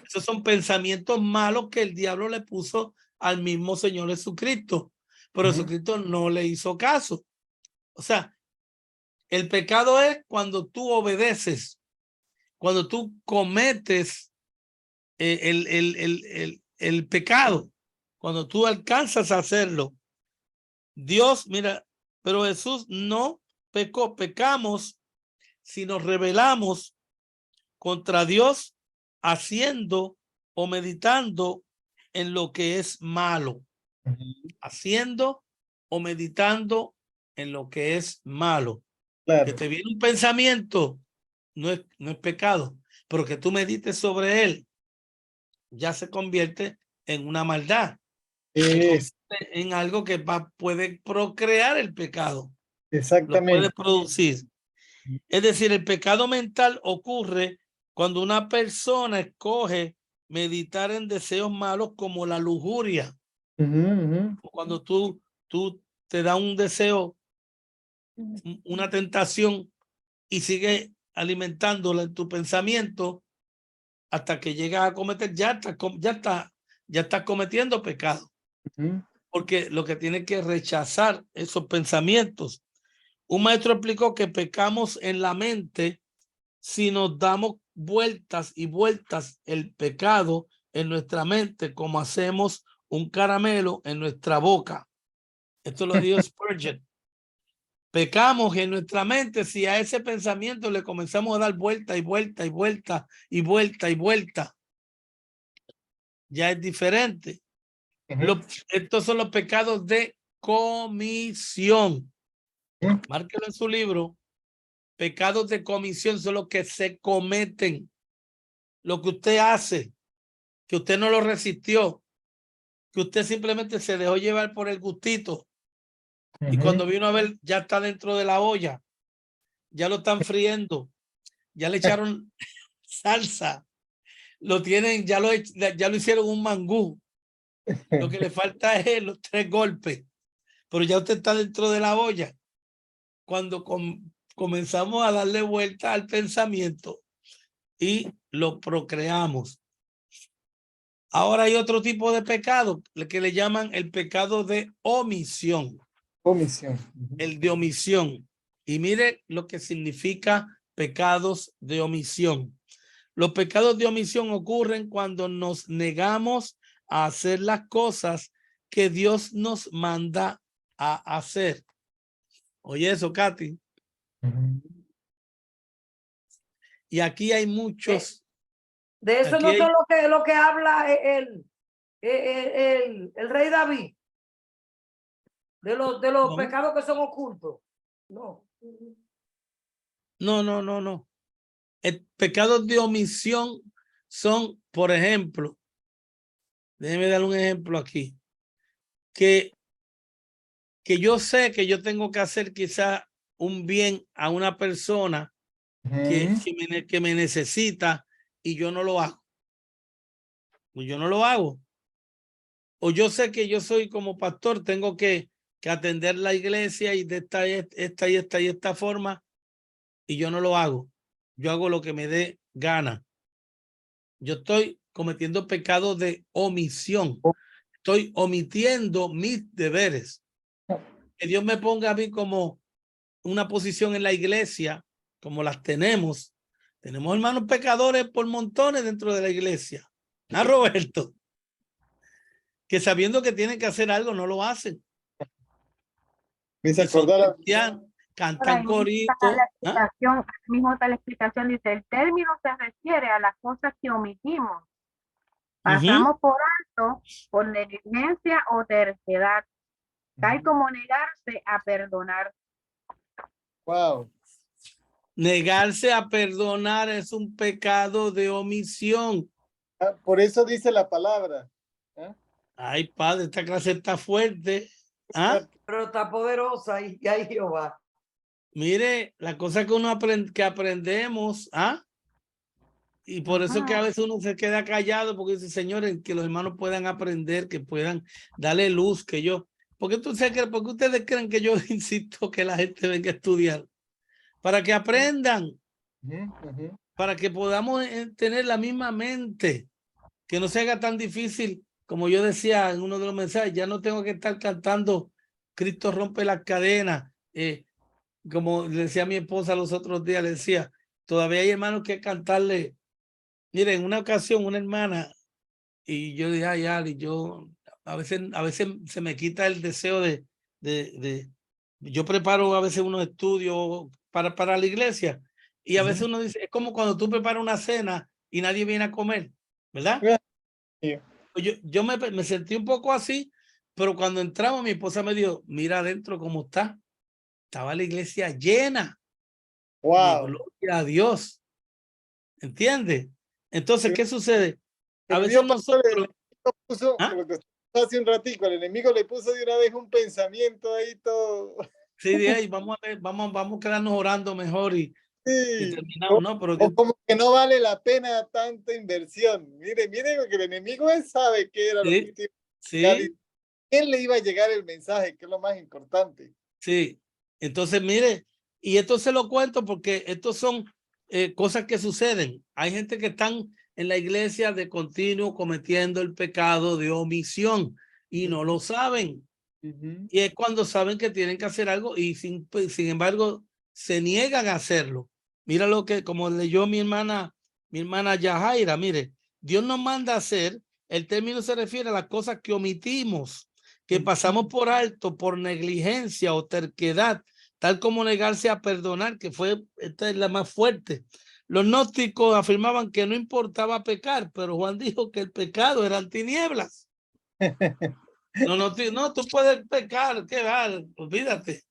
Speaker 1: Esos son pensamientos malos que el diablo le puso al mismo Señor Jesucristo, pero Jesucristo no le hizo caso. O sea, el pecado es cuando tú obedeces, cuando tú cometes el pecado. Cuando tú alcanzas a hacerlo, Dios, mira, pero Jesús no pecó, pecamos si nos rebelamos contra Dios haciendo o meditando en lo que es malo. Haciendo o meditando en lo que es malo.
Speaker 3: Claro.
Speaker 1: Que te viene un pensamiento, no es pecado, pero que tú medites sobre él, ya se convierte en una maldad. Se convierte en algo que puede procrear el pecado. Lo puede
Speaker 3: Exactamente.
Speaker 1: producir. Es decir, el pecado mental ocurre cuando una persona escoge meditar en deseos malos como la lujuria. Cuando tú te da un deseo, una tentación y sigues alimentándola en tu pensamiento hasta que llegas a cometer, ya estás cometiendo pecado. Porque lo que tiene que rechazar esos pensamientos. Un maestro explicó que pecamos en la mente si nos damos vueltas y vueltas el pecado en nuestra mente, como hacemos un caramelo en nuestra boca. Esto lo dijo Spurgeon. Pecamos en nuestra mente si a ese pensamiento le comenzamos a dar vuelta y vuelta y vuelta y vuelta y vuelta. Ya es diferente. Estos son los pecados de comisión. Márquelo en su libro. Pecados de comisión son los que se cometen. Lo que usted hace, que usted no lo resistió, que usted simplemente se dejó llevar por el gustito. Y cuando vino a ver, ya está dentro de la olla. Ya lo están friendo. Ya le echaron salsa. Lo tienen, ya lo hicieron un mangú. Lo que le falta es los 3 golpes. Pero ya usted está dentro de la olla. Cuando comenzamos a darle vuelta al pensamiento y lo procreamos. Ahora hay otro tipo de pecado que le llaman el pecado de omisión.
Speaker 3: Omisión.
Speaker 1: El de omisión. Y mire lo que significa pecados de omisión. Los pecados de omisión ocurren cuando nos negamos a hacer las cosas que Dios nos manda a hacer. Oye eso, Katy. Y aquí hay muchos.
Speaker 2: De eso
Speaker 1: Aquí
Speaker 2: no son lo que habla el rey David. De los
Speaker 1: No.
Speaker 2: pecados que son ocultos. No.
Speaker 1: No. El pecados de omisión son, por ejemplo, déjeme dar un ejemplo aquí, que yo sé que yo tengo que hacer quizá un bien a una persona que me necesita y yo no lo hago. Pues yo no lo hago. O yo sé que yo soy como pastor, tengo que atender la iglesia y de esta forma y yo no lo hago. Yo hago lo que me dé gana. Yo estoy cometiendo pecado de omisión. Estoy omitiendo mis deberes. Que Dios me ponga a mí como una posición en la iglesia, como las tenemos. Tenemos hermanos pecadores por montones dentro de la iglesia. ¿Ah, Roberto? Que sabiendo que tienen que hacer algo, no lo hacen.
Speaker 3: Me hice
Speaker 1: Y son
Speaker 3: acordar
Speaker 1: cristianos, cantan corito.
Speaker 5: Mismo está la explicación, dice, el término se refiere a las cosas que omitimos. Pasamos por alto, por negligencia o terquedad, tal como negarse a perdonar.
Speaker 3: Wow.
Speaker 1: Negarse a perdonar es un pecado de omisión.
Speaker 3: Por eso dice la palabra.
Speaker 1: Ay, padre, esta clase está fuerte. ¿Ah?
Speaker 2: Pero está poderosa y ahí Jehová.
Speaker 1: Mire, la cosa que uno que aprendemos, ¿ah? Y por eso que a veces uno se queda callado, porque dice, señores, que los hermanos puedan aprender, que puedan darle luz, que yo, porque ustedes creen que yo insisto que la gente venga a estudiar, para que aprendan, para que podamos tener la misma mente, que no se haga tan difícil, como yo decía en uno de los mensajes, ya no tengo que estar cantando Cristo rompe las cadenas, como le decía a mi esposa los otros días, le decía, todavía hay hermanos que cantarle Mire, en una ocasión una hermana, y yo dije, ay, Ali, yo a veces se me quita el deseo yo preparo a veces unos estudios para la iglesia, y a veces uno dice, es como cuando tú preparas una cena y nadie viene a comer, ¿verdad?
Speaker 3: Sí.
Speaker 1: Yo me sentí un poco así, pero cuando entramos mi esposa me dijo, mira adentro cómo está. Estaba la iglesia llena. Y yo,
Speaker 3: Wow.
Speaker 1: gloria a Dios. ¿Entiendes? Entonces, ¿qué sucede? A
Speaker 3: El
Speaker 1: veces
Speaker 3: mío pastor, el
Speaker 1: nosotros...
Speaker 3: enemigo puso,
Speaker 1: ¿Ah?
Speaker 3: lo que hace un ratico, el enemigo le puso de una vez un pensamiento ahí todo.
Speaker 1: Sí, de ahí, vamos a ver, vamos a quedarnos orando mejor y
Speaker 3: Sí.
Speaker 1: terminamos, ¿no? Pero Dios,
Speaker 3: O como que no vale la pena tanta inversión. Mire, mire, que el enemigo él sabe qué era lo que
Speaker 1: sí,
Speaker 3: te iba a llegar y
Speaker 1: sí,
Speaker 3: quién le iba a llegar el mensaje, que es lo más importante.
Speaker 1: sí. Entonces, mire, y esto se lo cuento porque estos son cosas que suceden. Hay gente que están en la iglesia de continuo cometiendo el pecado de omisión y no lo saben. Y es cuando saben que tienen que hacer algo y sin embargo se niegan a hacerlo. Mira lo que, como leyó mi hermana Yajaira, mire, Dios nos manda a hacer, el término se refiere a las cosas que omitimos, que pasamos por alto, por negligencia o terquedad, tal como negarse a perdonar, que esta es la más fuerte. Los gnósticos afirmaban que no importaba pecar, pero Juan dijo que el pecado eran tinieblas. No, tú puedes pecar, qué va, olvídate.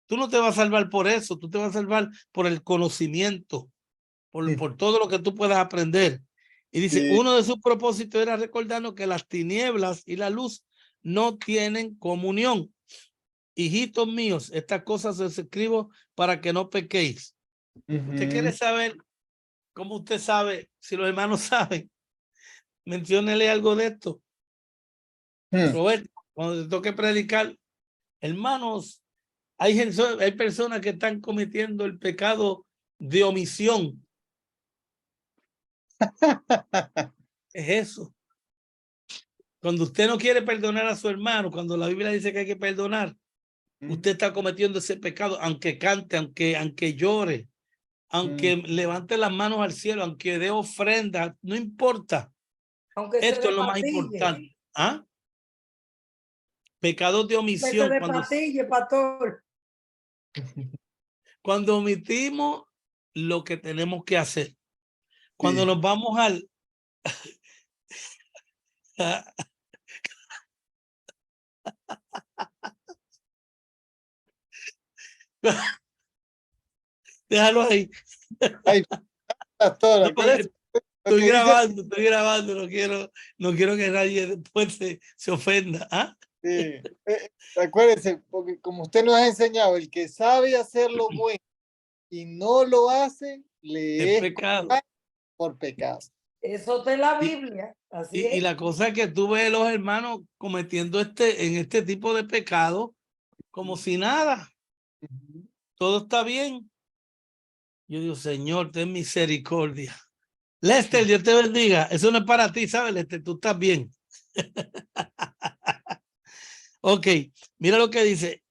Speaker 1: Tú no te vas a salvar por eso, tú te vas a salvar por el conocimiento, por todo lo que tú puedas aprender. Y dice,
Speaker 3: Sí.
Speaker 1: uno de sus propósitos era recordarnos que las tinieblas y la luz no tienen comunión. Hijitos míos, estas cosas os escribo para que no pequéis. ¿Usted quiere saber cómo usted sabe, si los hermanos saben? Menciónele algo de esto. Roberto, cuando te toque predicar, hermanos, hay personas que están cometiendo el pecado de omisión. Es eso. Cuando usted no quiere perdonar a su hermano, cuando la Biblia dice que hay que perdonar, usted está cometiendo ese pecado, aunque cante, aunque llore, aunque levante las manos al cielo, aunque dé ofrenda, no importa.
Speaker 2: Aunque se
Speaker 1: Esto es lo más
Speaker 2: despatille.
Speaker 1: importante. ¿Ah? Pecados de
Speaker 2: Que se
Speaker 1: omisión.
Speaker 2: despatille, pastor.
Speaker 1: Cuando omitimos lo que tenemos que hacer. Cuando
Speaker 3: Sí.
Speaker 1: nos vamos al... Déjalo ahí.
Speaker 3: Ay, pastor,
Speaker 1: No,
Speaker 3: acuérdese lo
Speaker 1: estoy
Speaker 3: que dice.
Speaker 1: grabando, no quiero que nadie después se ofenda. ¿Ah?
Speaker 3: Sí. Acuérdese, porque como usted nos ha enseñado, el que sabe hacer lo bueno y no lo hace,
Speaker 1: Es
Speaker 3: le es
Speaker 1: pecado.
Speaker 3: por pecado.
Speaker 2: Eso está en la
Speaker 1: Y,
Speaker 2: Biblia. Así
Speaker 1: y
Speaker 2: es.
Speaker 1: la cosa es que tú ves a los hermanos cometiendo en este tipo de pecado como si nada. Todo está bien. Yo digo, Señor, ten misericordia. Lester, Dios te bendiga. Eso no es para ti, ¿sabes, Lester? Tú estás bien. Ok, mira lo que dice.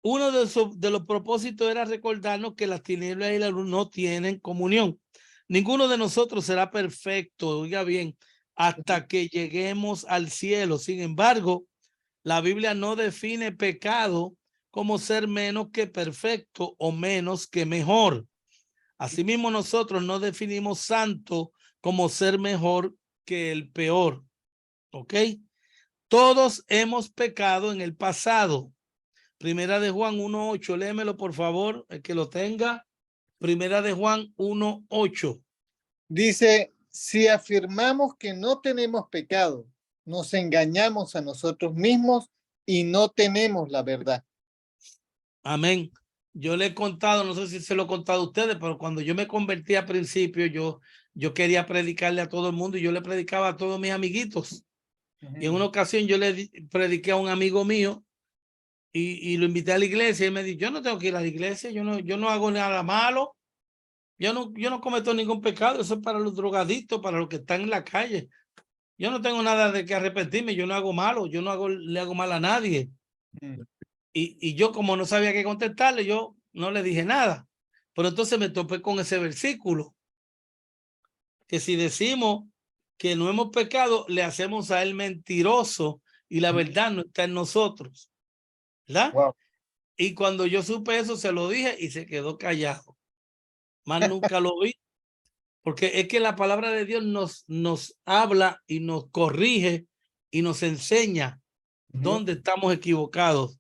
Speaker 1: Uno de los propósitos era recordarnos que las tinieblas y la luz no tienen comunión. Ninguno de nosotros será perfecto, oiga bien, hasta que lleguemos al cielo. Sin embargo, la Biblia no define pecado como ser menos que perfecto o menos que mejor. Asimismo, nosotros no definimos santo como ser mejor que el peor. ¿Ok? Todos hemos pecado en el pasado. Primera de Juan 1:8, léemelo por favor, el que lo tenga. Primera de Juan 1:8.
Speaker 3: Dice, si afirmamos que no tenemos pecado, nos engañamos a nosotros mismos y no tenemos la verdad.
Speaker 1: Amén. Yo le he contado, no sé si se lo he contado a ustedes, pero cuando yo me convertí al principio, yo quería predicarle a todo el mundo y yo le predicaba a todos mis amiguitos. Y en una ocasión yo le prediqué a un amigo mío y lo invité a la iglesia y me dijo, yo no tengo que ir a la iglesia, yo no hago nada malo, yo no cometo ningún pecado, eso es para los drogadictos, para los que están en la calle. Yo no tengo nada de que arrepentirme, yo no hago malo, yo no le hago mal a nadie. Y yo como no sabía qué contestarle, yo no le dije nada. Pero entonces me topé con ese versículo. que si decimos que no hemos pecado, le hacemos a él mentiroso y la verdad no está en nosotros. ¿Verdad?
Speaker 3: Wow.
Speaker 1: Y cuando yo supe eso, se lo dije y se quedó callado. Más nunca lo vi. Porque es que la palabra de Dios nos habla y nos corrige y nos enseña dónde estamos equivocados.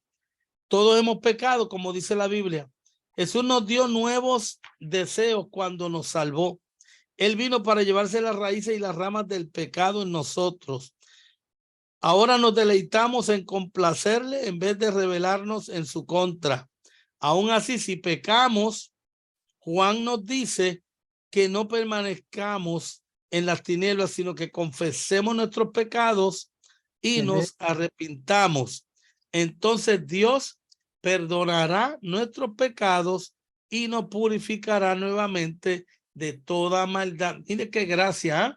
Speaker 1: Todos hemos pecado, como dice la Biblia. Jesús nos dio nuevos deseos cuando nos salvó. Él vino para llevarse las raíces y las ramas del pecado en nosotros. Ahora nos deleitamos en complacerle en vez de rebelarnos en su contra. Aún así, si pecamos, Juan nos dice que no permanezcamos en las tinieblas, sino que confesemos nuestros pecados y nos arrepintamos. Entonces Dios perdonará nuestros pecados y nos purificará nuevamente de toda maldad. Mire qué gracia, ¿eh?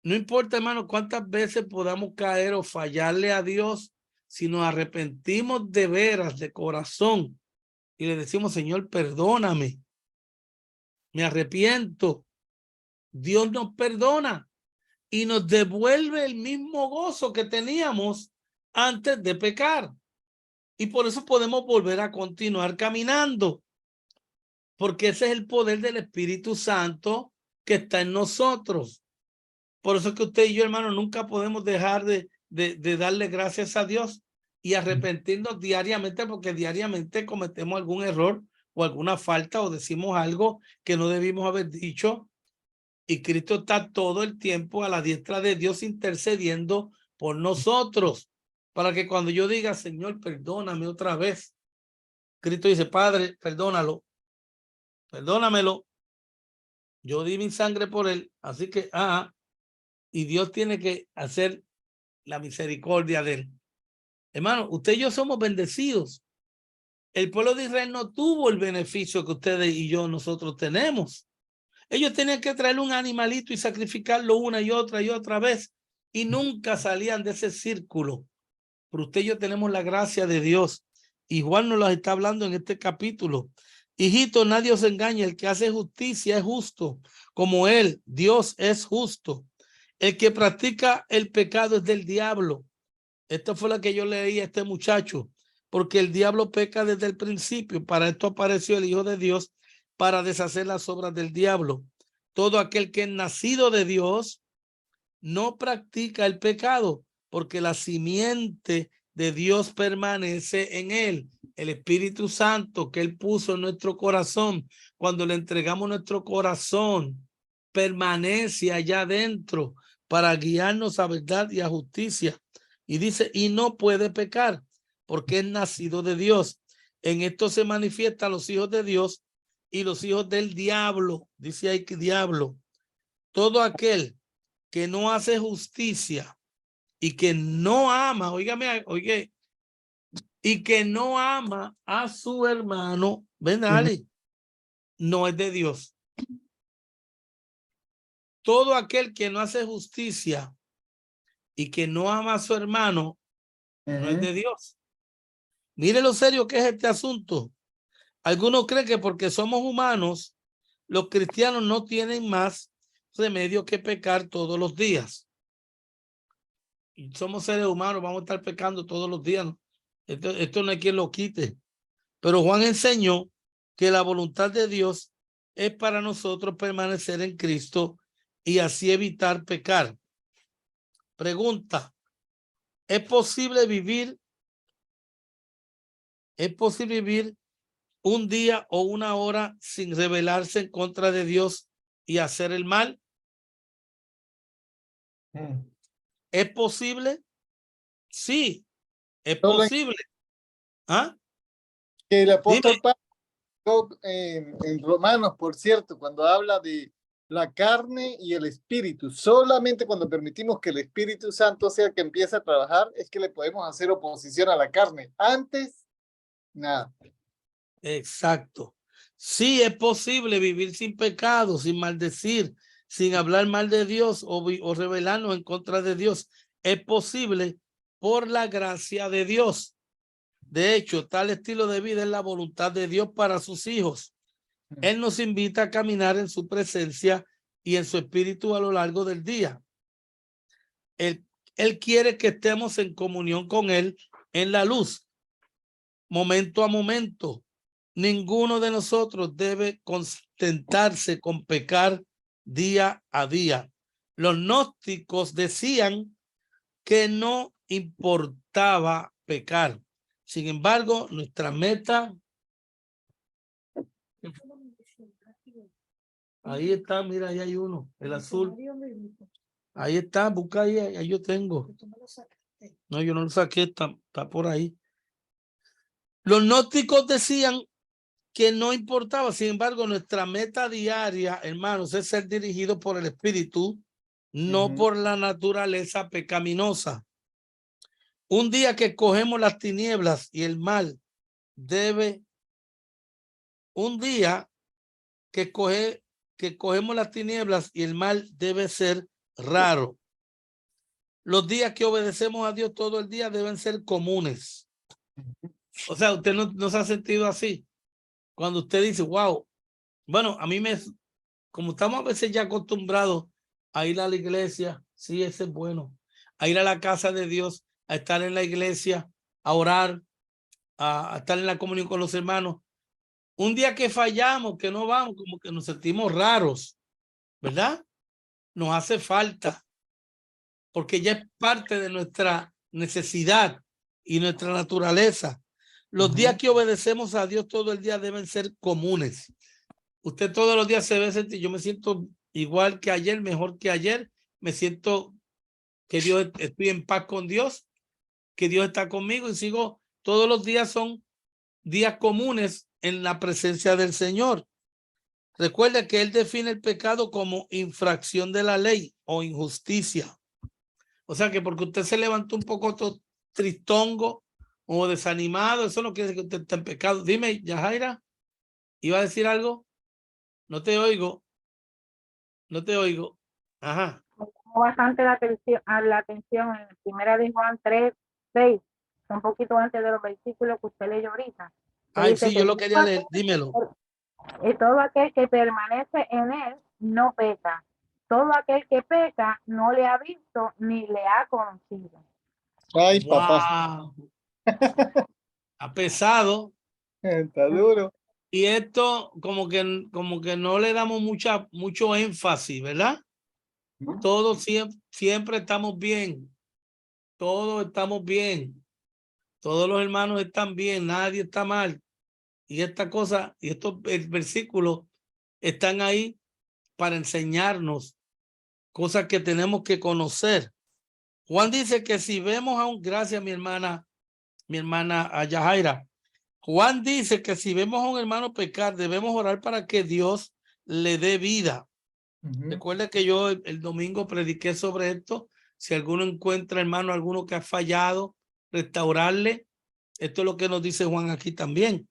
Speaker 1: No importa, hermano, cuántas veces podamos caer o fallarle a Dios, si nos arrepentimos de veras, de corazón, y le decimos, Señor, perdóname, me arrepiento. Dios nos perdona y nos devuelve el mismo gozo que teníamos antes de pecar. Y por eso podemos volver a continuar caminando, porque ese es el poder del Espíritu Santo que está en nosotros. Por eso es que usted y yo, hermano, nunca podemos dejar de darle gracias a Dios y arrepentirnos diariamente, porque diariamente cometemos algún error o alguna falta o decimos algo que no debimos haber dicho. Y Cristo está todo el tiempo a la diestra de Dios intercediendo por nosotros, para que cuando yo diga, Señor, perdóname otra vez, Cristo dice, Padre, perdónalo, perdónamelo. Yo di mi sangre por él, así que, y Dios tiene que hacer la misericordia de él. Hermano, usted y yo somos bendecidos. El pueblo de Israel no tuvo el beneficio que ustedes y yo nosotros tenemos. Ellos tenían que traer un animalito y sacrificarlo una y otra vez y nunca salían de ese círculo. Pero usted y yo tenemos la gracia de Dios. Y Juan nos lo está hablando en este capítulo. Hijito, nadie os engañe. El que hace justicia es justo, como él, Dios, es justo. El que practica el pecado es del diablo. Esto fue lo que yo leí a este muchacho, porque el diablo peca desde el principio. Para esto apareció el Hijo de Dios, para deshacer las obras del diablo. Todo aquel que es nacido de Dios no practica el pecado, porque la simiente de Dios permanece en él. El Espíritu Santo que él puso en nuestro corazón, cuando le entregamos nuestro corazón, permanece allá adentro para guiarnos a verdad y a justicia. Y dice, y no puede pecar, porque es nacido de Dios. En esto se manifiestan los hijos de Dios y los hijos del diablo. Dice ahí que diablo. Todo aquel que no hace justicia y que no ama, oígame, oye, y que no ama a su hermano, ven, Ali, no es de Dios. Todo aquel que no hace justicia y que no ama a su hermano, no es de Dios. Mire lo serio que es este asunto. Algunos creen que porque somos humanos, los cristianos no tienen más remedio que pecar todos los días. Y somos seres humanos, vamos a estar pecando todos los días, ¿no? Esto no hay quien lo quite. Pero Juan enseñó que la voluntad de Dios es para nosotros permanecer en Cristo y así evitar pecar. Pregunta, ¿es posible vivir un día o una hora sin rebelarse en contra de Dios y hacer el mal? ¿Es posible? Sí, es posible. ¿Ah?
Speaker 3: Que el apóstol
Speaker 1: Dime.
Speaker 3: Pablo en Romanos, por cierto, cuando habla de la carne y el espíritu, solamente cuando permitimos que el Espíritu Santo sea el que empiece a trabajar, es que le podemos hacer oposición a la carne. Antes, nada.
Speaker 1: Exacto. Sí, es posible vivir sin pecado, sin maldecir, sin hablar mal de Dios o rebelarnos en contra de Dios. Es posible por la gracia de Dios. De hecho, tal estilo de vida es la voluntad de Dios para sus hijos. Él nos invita a caminar en su presencia y en su espíritu a lo largo del día. Él quiere que estemos en comunión con Él en la luz, momento a momento. Ninguno de nosotros debe contentarse con pecar día a día. Los gnósticos decían que no importaba pecar. Sin embargo, nuestra meta... Ahí está, mira, ahí hay uno, el azul. Ahí está, busca ahí, ahí yo tengo. No, yo no lo saqué, está por ahí. Los gnósticos decían que no importaba, sin embargo, nuestra meta diaria, hermanos, es ser dirigido por el Espíritu, no por la naturaleza pecaminosa. Un día que cogemos las tinieblas y el mal un día que cogemos las tinieblas y el mal debe ser raro. Los días que obedecemos a Dios todo el día deben ser comunes. O sea, usted no se ha sentido así. Cuando usted dice, wow, bueno, a mí como estamos a veces ya acostumbrados a ir a la iglesia, sí, ese es bueno, a ir a la casa de Dios, a estar en la iglesia, a orar, a estar en la comunión con los hermanos. Un día que fallamos, que no vamos, como que nos sentimos raros, ¿verdad? Nos hace falta, porque ya es parte de nuestra necesidad y nuestra naturaleza. Los días que obedecemos a Dios todo el día deben ser comunes. Usted todos los días se debe sentir, yo me siento igual que ayer, mejor que ayer, me siento que estoy en paz con Dios, que Dios está conmigo y sigo, todos los días son días comunes en la presencia del Señor. Recuerda que Él define el pecado como infracción de la ley o injusticia. O sea que porque usted se levantó un poco tristongo o desanimado, eso no quiere decir que usted está en pecado. Dime, Yajaira, ¿iba a decir algo? No te oigo. No te oigo. Ajá.
Speaker 5: Me llamó bastante la atención en primera de Juan 3:6, un poquito antes de los versículos que usted leyó ahorita.
Speaker 1: Ay,
Speaker 5: Dice
Speaker 1: sí, yo lo quería leer. Dímelo.
Speaker 5: Y todo aquel que permanece en él no peca. Todo aquel que peca no le ha visto ni le ha conocido.
Speaker 3: Ay, papá.
Speaker 1: Wow. Ha pesado.
Speaker 3: Está duro.
Speaker 1: Y esto como que no le damos mucho énfasis, ¿verdad? Todos siempre estamos bien. Todos estamos bien. Todos los hermanos están bien. Nadie está mal. Y esta cosa, y estos versículos están ahí para enseñarnos cosas que tenemos que conocer. Juan dice que si vemos gracias mi hermana Yajaira. Juan dice que si vemos a un hermano pecar, debemos orar para que Dios le dé vida. Recuerda que yo el domingo prediqué sobre esto. Si alguno encuentra, hermano, alguno que ha fallado, restaurarle. Esto es lo que nos dice Juan aquí también.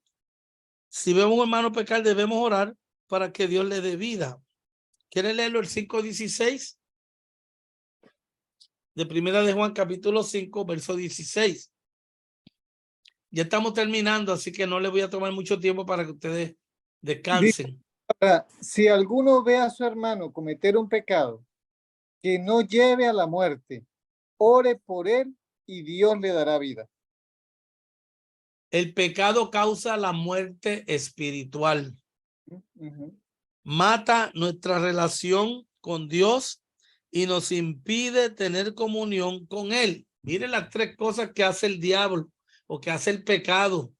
Speaker 1: Si vemos a un hermano pecar, debemos orar para que Dios le dé vida. ¿Quiere leerlo el 5:16? De primera de Juan, capítulo 5, verso 16. Ya estamos terminando, así que no le voy a tomar mucho tiempo para que ustedes descansen.
Speaker 3: Ahora, si alguno ve a su hermano cometer un pecado que no lleve a la muerte, ore por él y Dios le dará vida.
Speaker 1: El pecado causa la muerte espiritual. Mata nuestra relación con Dios y nos impide tener comunión con Él. Miren las tres cosas que hace el diablo o que hace el pecado.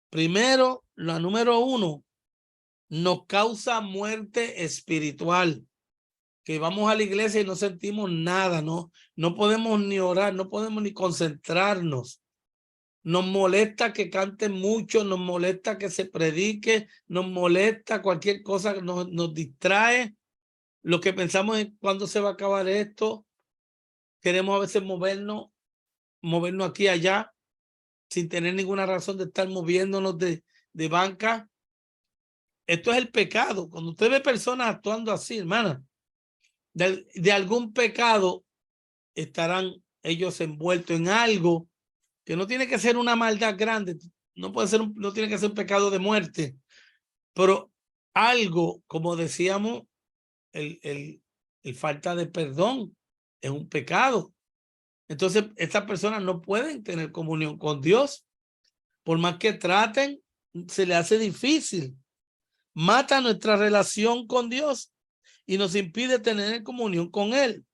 Speaker 1: Primero, la número 1, nos causa muerte espiritual. Que vamos a la iglesia y no sentimos nada, no podemos ni orar, no podemos ni concentrarnos. Nos molesta que canten mucho, nos molesta que se predique, nos molesta cualquier cosa que nos distrae. Lo que pensamos es cuándo se va a acabar esto. Queremos a veces movernos aquí y allá, sin tener ninguna razón de estar moviéndonos de banca. Esto es el pecado. Cuando usted ve personas actuando así, hermana, de algún pecado estarán ellos envueltos en algo que no tiene que ser una maldad grande, no tiene que ser un pecado de muerte, pero algo, como decíamos el falta de perdón es un pecado. Entonces, estas personas no pueden tener comunión con Dios. Por más que traten, se le hace difícil. Mata nuestra relación con Dios y nos impide tener comunión con Él.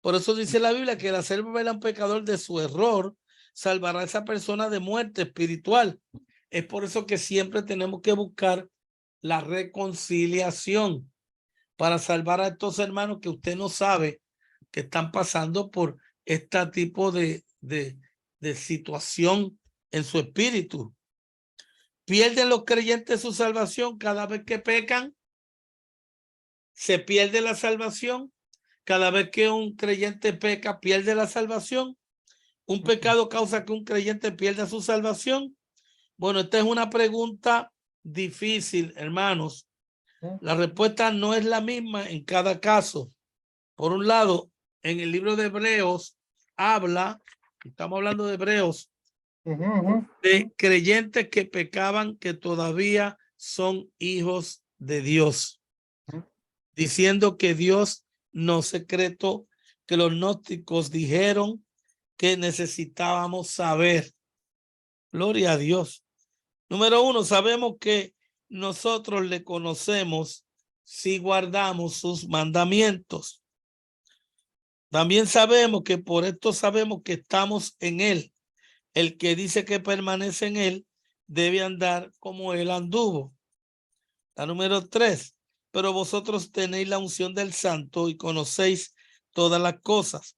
Speaker 1: Por eso dice la Biblia que el hacer volver a un pecador de su error salvará a esa persona de muerte espiritual. Es por eso que siempre tenemos que buscar la reconciliación para salvar a estos hermanos que usted no sabe que están pasando por este tipo de situación en su espíritu. ¿Pierden los creyentes su salvación cada vez que pecan? ¿Se pierde la salvación? Cada vez que un creyente peca, ¿pierde la salvación? ¿Un pecado causa que un creyente pierda su salvación? Bueno, esta es una pregunta difícil, hermanos. La respuesta no es la misma en cada caso. Por un lado, en el libro de Hebreos habla, estamos hablando de Hebreos, de creyentes que pecaban que todavía son hijos de Dios, diciendo que Dios no secretó, que los gnósticos dijeron que necesitábamos saber. Gloria a Dios. Número uno, sabemos que nosotros le conocemos si guardamos sus mandamientos. También sabemos que por esto sabemos que estamos en él. El que dice que permanece en él debe andar como él anduvo. La número 3, pero vosotros tenéis la unción del Santo y conocéis todas las cosas.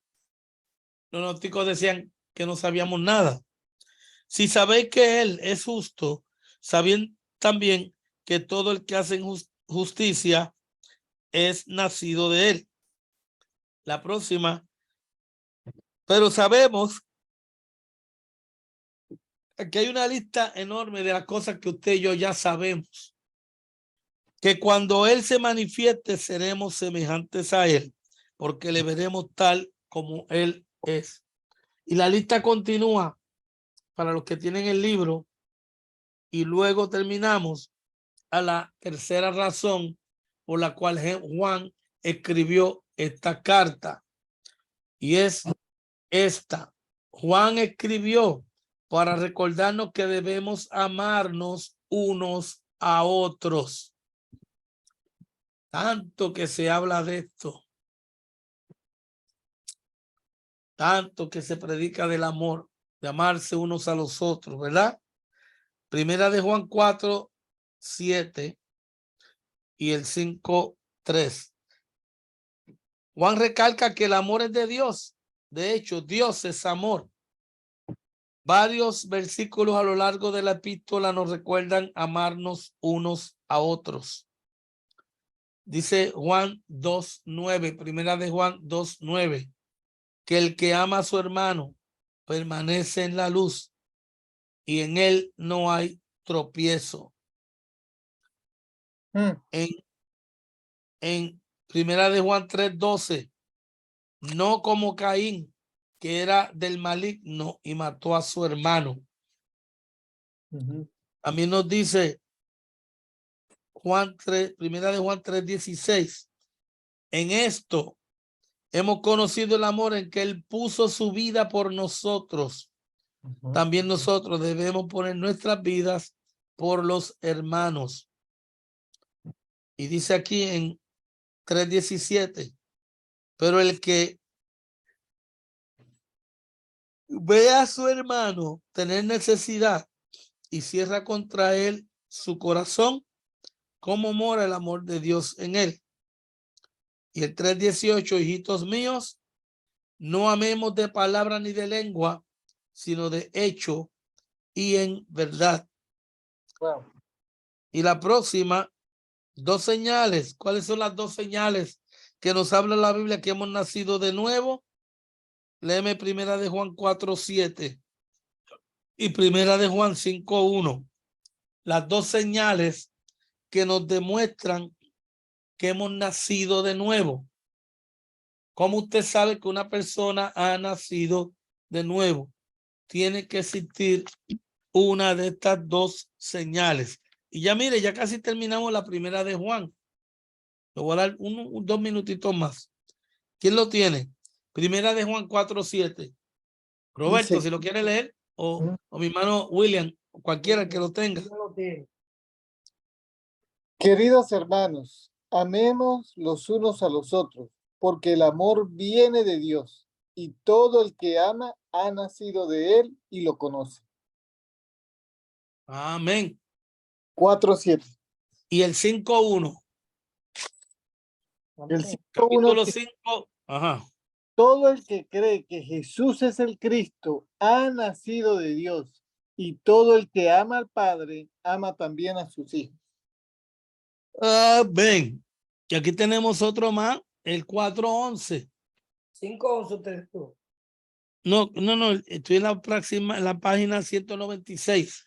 Speaker 1: Los gnósticos decían que no sabíamos nada. Si sabéis que él es justo, sabéis también que todo el que hace justicia es nacido de él. La próxima, pero sabemos que hay una lista enorme de las cosas que usted y yo ya sabemos. Que cuando él se manifieste seremos semejantes a él, porque le veremos tal como él es. Y la lista continúa para los que tienen el libro y luego terminamos a la tercera razón por la cual Juan escribió esta carta. Y es esta. Juan escribió para recordarnos que debemos amarnos unos a otros. Tanto que se habla de esto. Tanto que se predica del amor, de amarse unos a los otros, ¿verdad? Primera de Juan 4:7 y el 5:3. Juan recalca que el amor es de Dios. De hecho, Dios es amor. Varios versículos a lo largo de la epístola nos recuerdan amarnos unos a otros. Dice Juan 2:9, primera de Juan 2:9, que el que ama a su hermano permanece en la luz y en él no hay tropiezo. En primera de Juan 3:12, no como Caín, que era del maligno y mató a su hermano. También nos dice Juan 3, primera de Juan 3:16, en esto hemos conocido el amor en que él puso su vida por nosotros. También nosotros debemos poner nuestras vidas por los hermanos. Y dice aquí en 3:17, pero el que ve a su hermano tener necesidad y cierra contra él su corazón, ¿cómo mora el amor de Dios en él? Y el 3:18, hijitos míos, no amemos de palabra ni de lengua, sino de hecho y en verdad.
Speaker 3: Wow.
Speaker 1: Y la próxima, 2 señales. ¿Cuáles son las 2 señales que nos habla la Biblia que hemos nacido de nuevo? Léeme primera de Juan 4:7 y primera de Juan 5:1. Las 2 señales que nos demuestran que hemos nacido de nuevo. ¿Cómo usted sabe que una persona ha nacido de nuevo? Tiene que existir una de estas 2 señales. Y ya mire, ya casi terminamos la primera de Juan. Le voy a dar 2 minutitos más. ¿Quién lo tiene? Primera de Juan 4:7. Roberto,
Speaker 3: Dice,
Speaker 1: si lo quiere leer, o mi hermano William, o cualquiera que lo tenga.
Speaker 2: No lo tiene.
Speaker 3: queridos hermanos, amemos los unos a los otros, porque el amor viene de Dios, y todo el que ama ha nacido de él y lo conoce.
Speaker 1: Amén.
Speaker 3: 4:7.
Speaker 1: Y el 5:1.
Speaker 3: El
Speaker 2: Amén.
Speaker 3: 5:1
Speaker 1: Capítulo
Speaker 3: dice,
Speaker 1: 5. Ajá.
Speaker 3: todo el que cree que Jesús es el Cristo ha nacido de Dios, y todo el que ama al Padre ama también a sus hijos.
Speaker 1: Amén. Y aquí tenemos otro más, el 4:11.
Speaker 2: 5:11 usted tú.
Speaker 1: No, estoy en en la página 196.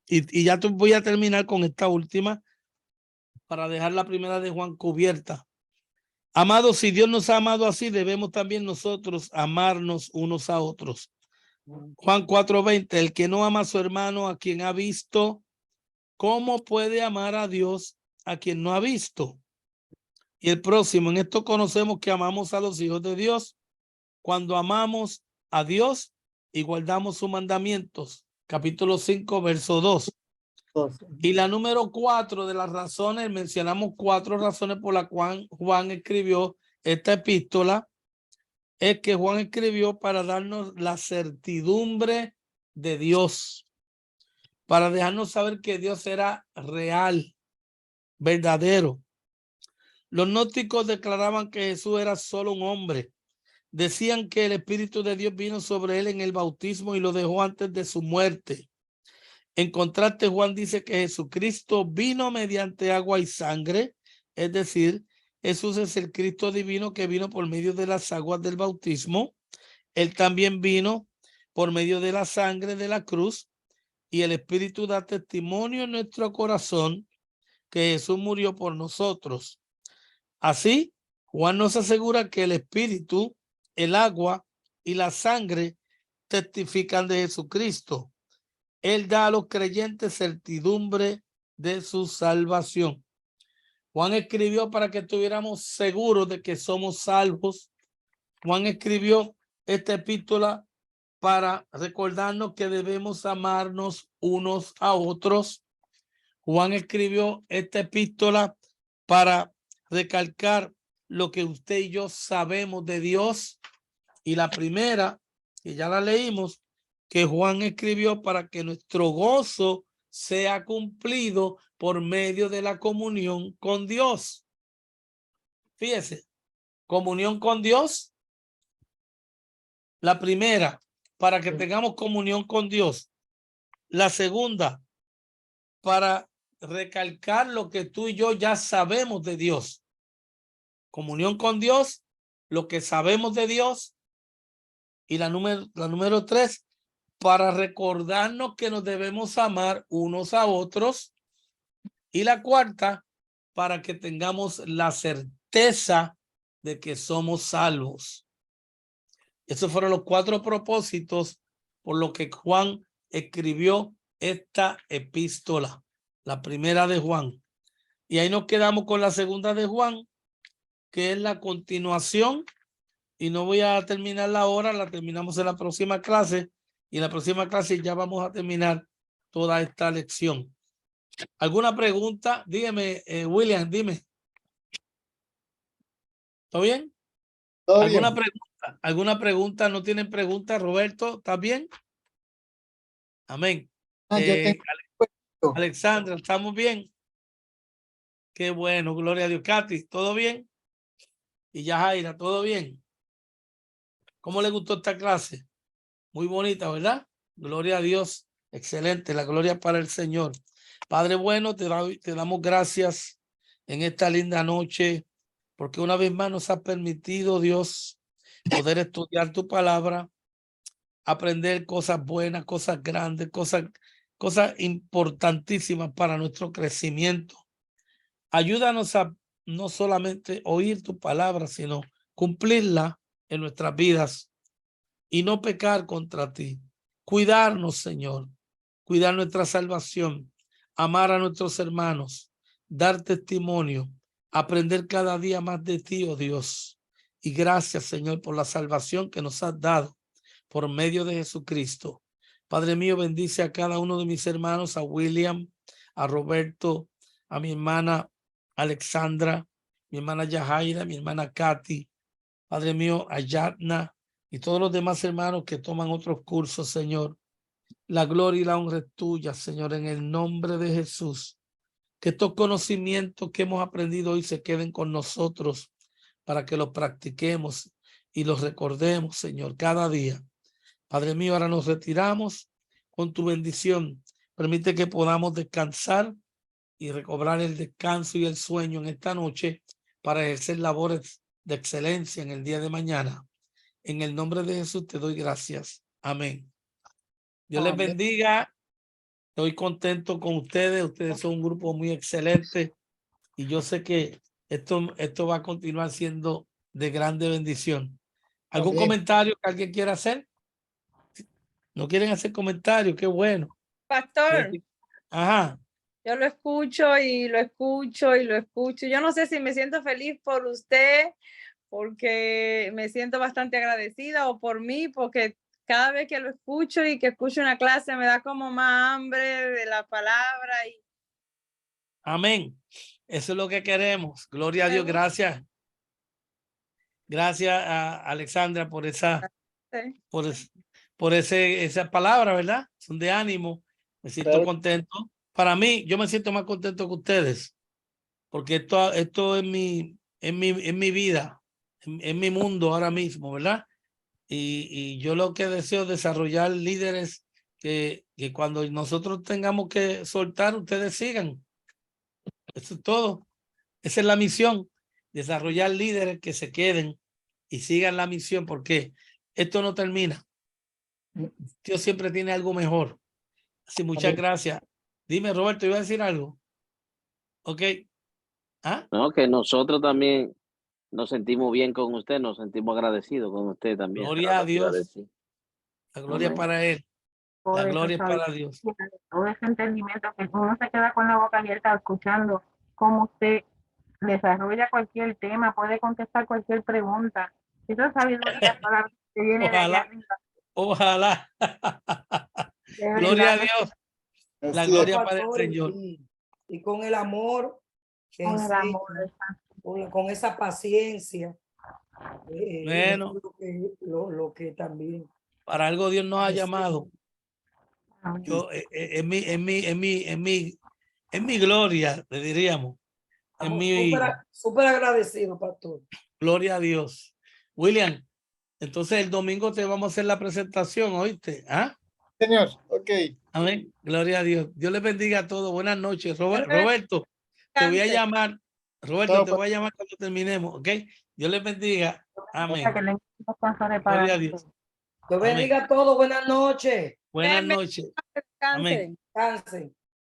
Speaker 1: Y ya voy a terminar con esta última para dejar la primera de Juan cubierta. Amados, si Dios nos ha amado así, debemos también nosotros amarnos unos a otros. Juan 4:20, el que no ama a su hermano a quien ha visto, ¿cómo puede amar a Dios a quien no ha visto? Y el próximo, en esto conocemos que amamos a los hijos de Dios cuando amamos a Dios y guardamos sus mandamientos. Capítulo 5, verso 2. Y la número 4 de las razones, mencionamos 4 razones por las cuales Juan escribió esta epístola, es que Juan escribió para darnos la certidumbre de Dios, para dejarnos saber que Dios era real, verdadero. Los gnósticos declaraban que Jesús era solo un hombre. Decían que el Espíritu de Dios vino sobre él en el bautismo y lo dejó antes de su muerte. En contraste, Juan dice que Jesucristo vino mediante agua y sangre, es decir, Jesús es el Cristo divino que vino por medio de las aguas del bautismo. Él también vino por medio de la sangre de la cruz, y el Espíritu da testimonio en nuestro corazón que Jesús murió por nosotros. Así, Juan nos asegura que el Espíritu, el agua y la sangre testifican de Jesucristo. Él da a los creyentes certidumbre de su salvación. Juan escribió para que estuviéramos seguros de que somos salvos. Juan escribió esta epístola para recordarnos que debemos amarnos unos a otros. Juan escribió esta epístola para recalcar lo que usted y yo sabemos de Dios. Y la primera, que ya la leímos, que Juan escribió para que nuestro gozo sea cumplido por medio de la comunión con Dios. Fíjese, comunión con Dios. La primera, para que tengamos comunión con Dios. La segunda, para recalcar lo que tú y yo ya sabemos de Dios. Comunión con Dios, lo que sabemos de Dios. Y la número 3, para recordarnos que nos debemos amar unos a otros. Y la cuarta, para que tengamos la certeza de que somos salvos. Esos fueron los 4 propósitos por los que Juan escribió esta epístola, la primera de Juan. Y ahí nos quedamos con la segunda de Juan, que es la continuación. Y no voy a terminarla ahora, la terminamos en la próxima clase. Y en la próxima clase ya vamos a terminar toda esta lección. ¿Alguna pregunta? Dígame, William, dime. ¿Todo bien?
Speaker 3: Todo
Speaker 1: ¿Alguna
Speaker 3: bien.
Speaker 1: pregunta? ¿Alguna pregunta? ¿No tienen preguntas, Roberto? ¿Estás bien? Amén.
Speaker 3: Yo tengo...
Speaker 1: Alexandra, ¿estamos bien? Qué bueno, gloria a Dios. Katy, ¿todo bien? Y Yajaira, ¿todo bien? ¿Cómo le gustó esta clase? Muy bonita, ¿verdad? Gloria a Dios. Excelente, la gloria para el Señor. Padre bueno, te damos gracias en esta linda noche, porque una vez más nos ha permitido, Dios, poder estudiar tu palabra, aprender cosas buenas, cosas grandes, cosas importantísimas para nuestro crecimiento. Ayúdanos a no solamente oír tu palabra, sino cumplirla en nuestras vidas y no pecar contra ti. Cuidarnos, Señor, cuidar nuestra salvación, amar a nuestros hermanos, dar testimonio, aprender cada día más de ti, oh Dios. Y gracias, Señor, por la salvación que nos has dado por medio de Jesucristo. Padre mío, bendice a cada uno de mis hermanos, a William, a Roberto, a mi hermana Alexandra, mi hermana Yajaira, mi hermana Katy, Padre mío, a Yatna y todos los demás hermanos que toman otros cursos, Señor. La gloria y la honra es tuya, Señor, en el nombre de Jesús. Que estos conocimientos que hemos aprendido hoy se queden con nosotros para que los practiquemos y los recordemos, Señor, cada día. Padre mío, ahora nos retiramos con tu bendición. Permite que podamos descansar y recobrar el descanso y el sueño en esta noche para ejercer labores de excelencia en el día de mañana. En el nombre de Jesús te doy gracias. Amén. Dios les bendiga. Estoy contento con ustedes. Ustedes son un grupo muy excelente y yo sé que esto va a continuar siendo de grande bendición. ¿Algún comentario que alguien quiera hacer? ¿No quieren hacer comentarios? Qué bueno.
Speaker 6: Pastor,
Speaker 1: Ajá.
Speaker 6: yo lo escucho y lo escucho y lo escucho. Yo no sé si me siento feliz por usted, porque me siento bastante agradecida, o por mí, porque cada vez que lo escucho y que escucho una clase me da como más hambre de la palabra.
Speaker 1: Amén. Eso es lo que queremos. Gloria a Dios. Gracias. Gracias a Alexandra por esa, esa palabra, ¿verdad? Son de ánimo. Me siento contento. Para mí, yo me siento más contento que ustedes, porque esto es mi vida, en mi mundo ahora mismo, ¿verdad? Y yo lo que deseo es desarrollar líderes que cuando nosotros tengamos que soltar, ustedes sigan. Eso es todo. Esa es la misión, desarrollar líderes que se queden y sigan la misión, porque esto no termina. Dios siempre tiene algo mejor. Así, muchas gracias. Dime, Roberto, ¿iba a decir algo? Ok. ¿Ah?
Speaker 4: No, que nosotros también nos sentimos bien con usted, nos sentimos agradecidos con usted también.
Speaker 1: Gloria a Dios. La gloria
Speaker 4: Amén.
Speaker 1: para Él. La
Speaker 5: Por
Speaker 1: gloria es
Speaker 5: esa
Speaker 1: para Dios.
Speaker 5: todo ese entendimiento que uno se queda con la boca abierta escuchando cómo usted desarrolla cualquier tema, puede contestar cualquier pregunta. Esa sabiduría solamente viene de allá arriba.
Speaker 1: Ojalá.
Speaker 5: De
Speaker 1: Gloria a
Speaker 5: verdad.
Speaker 1: Dios. La gloria para el Señor.
Speaker 2: Y con el amor que
Speaker 5: Con el
Speaker 2: enseña,
Speaker 5: amor,
Speaker 2: con esa paciencia.
Speaker 1: Bueno,
Speaker 2: lo que también.
Speaker 1: para algo Dios nos ha llamado. Yo, en mi gloria, le diríamos. En mi
Speaker 2: Súper agradecido, pastor.
Speaker 1: gloria a Dios. William, entonces el domingo te vamos a hacer la presentación, ¿oíste? ¿Ah?
Speaker 3: Señor, ok.
Speaker 1: Amén. Gloria a Dios. Dios les bendiga a todos. Buenas noches. Roberto, te voy a llamar. Roberto, te voy a llamar cuando terminemos, ¿ok? Dios les bendiga. Amén. Gloria a Dios.
Speaker 2: Dios bendiga a todos. Buenas noches.
Speaker 1: Buenas noches.
Speaker 2: Descansen.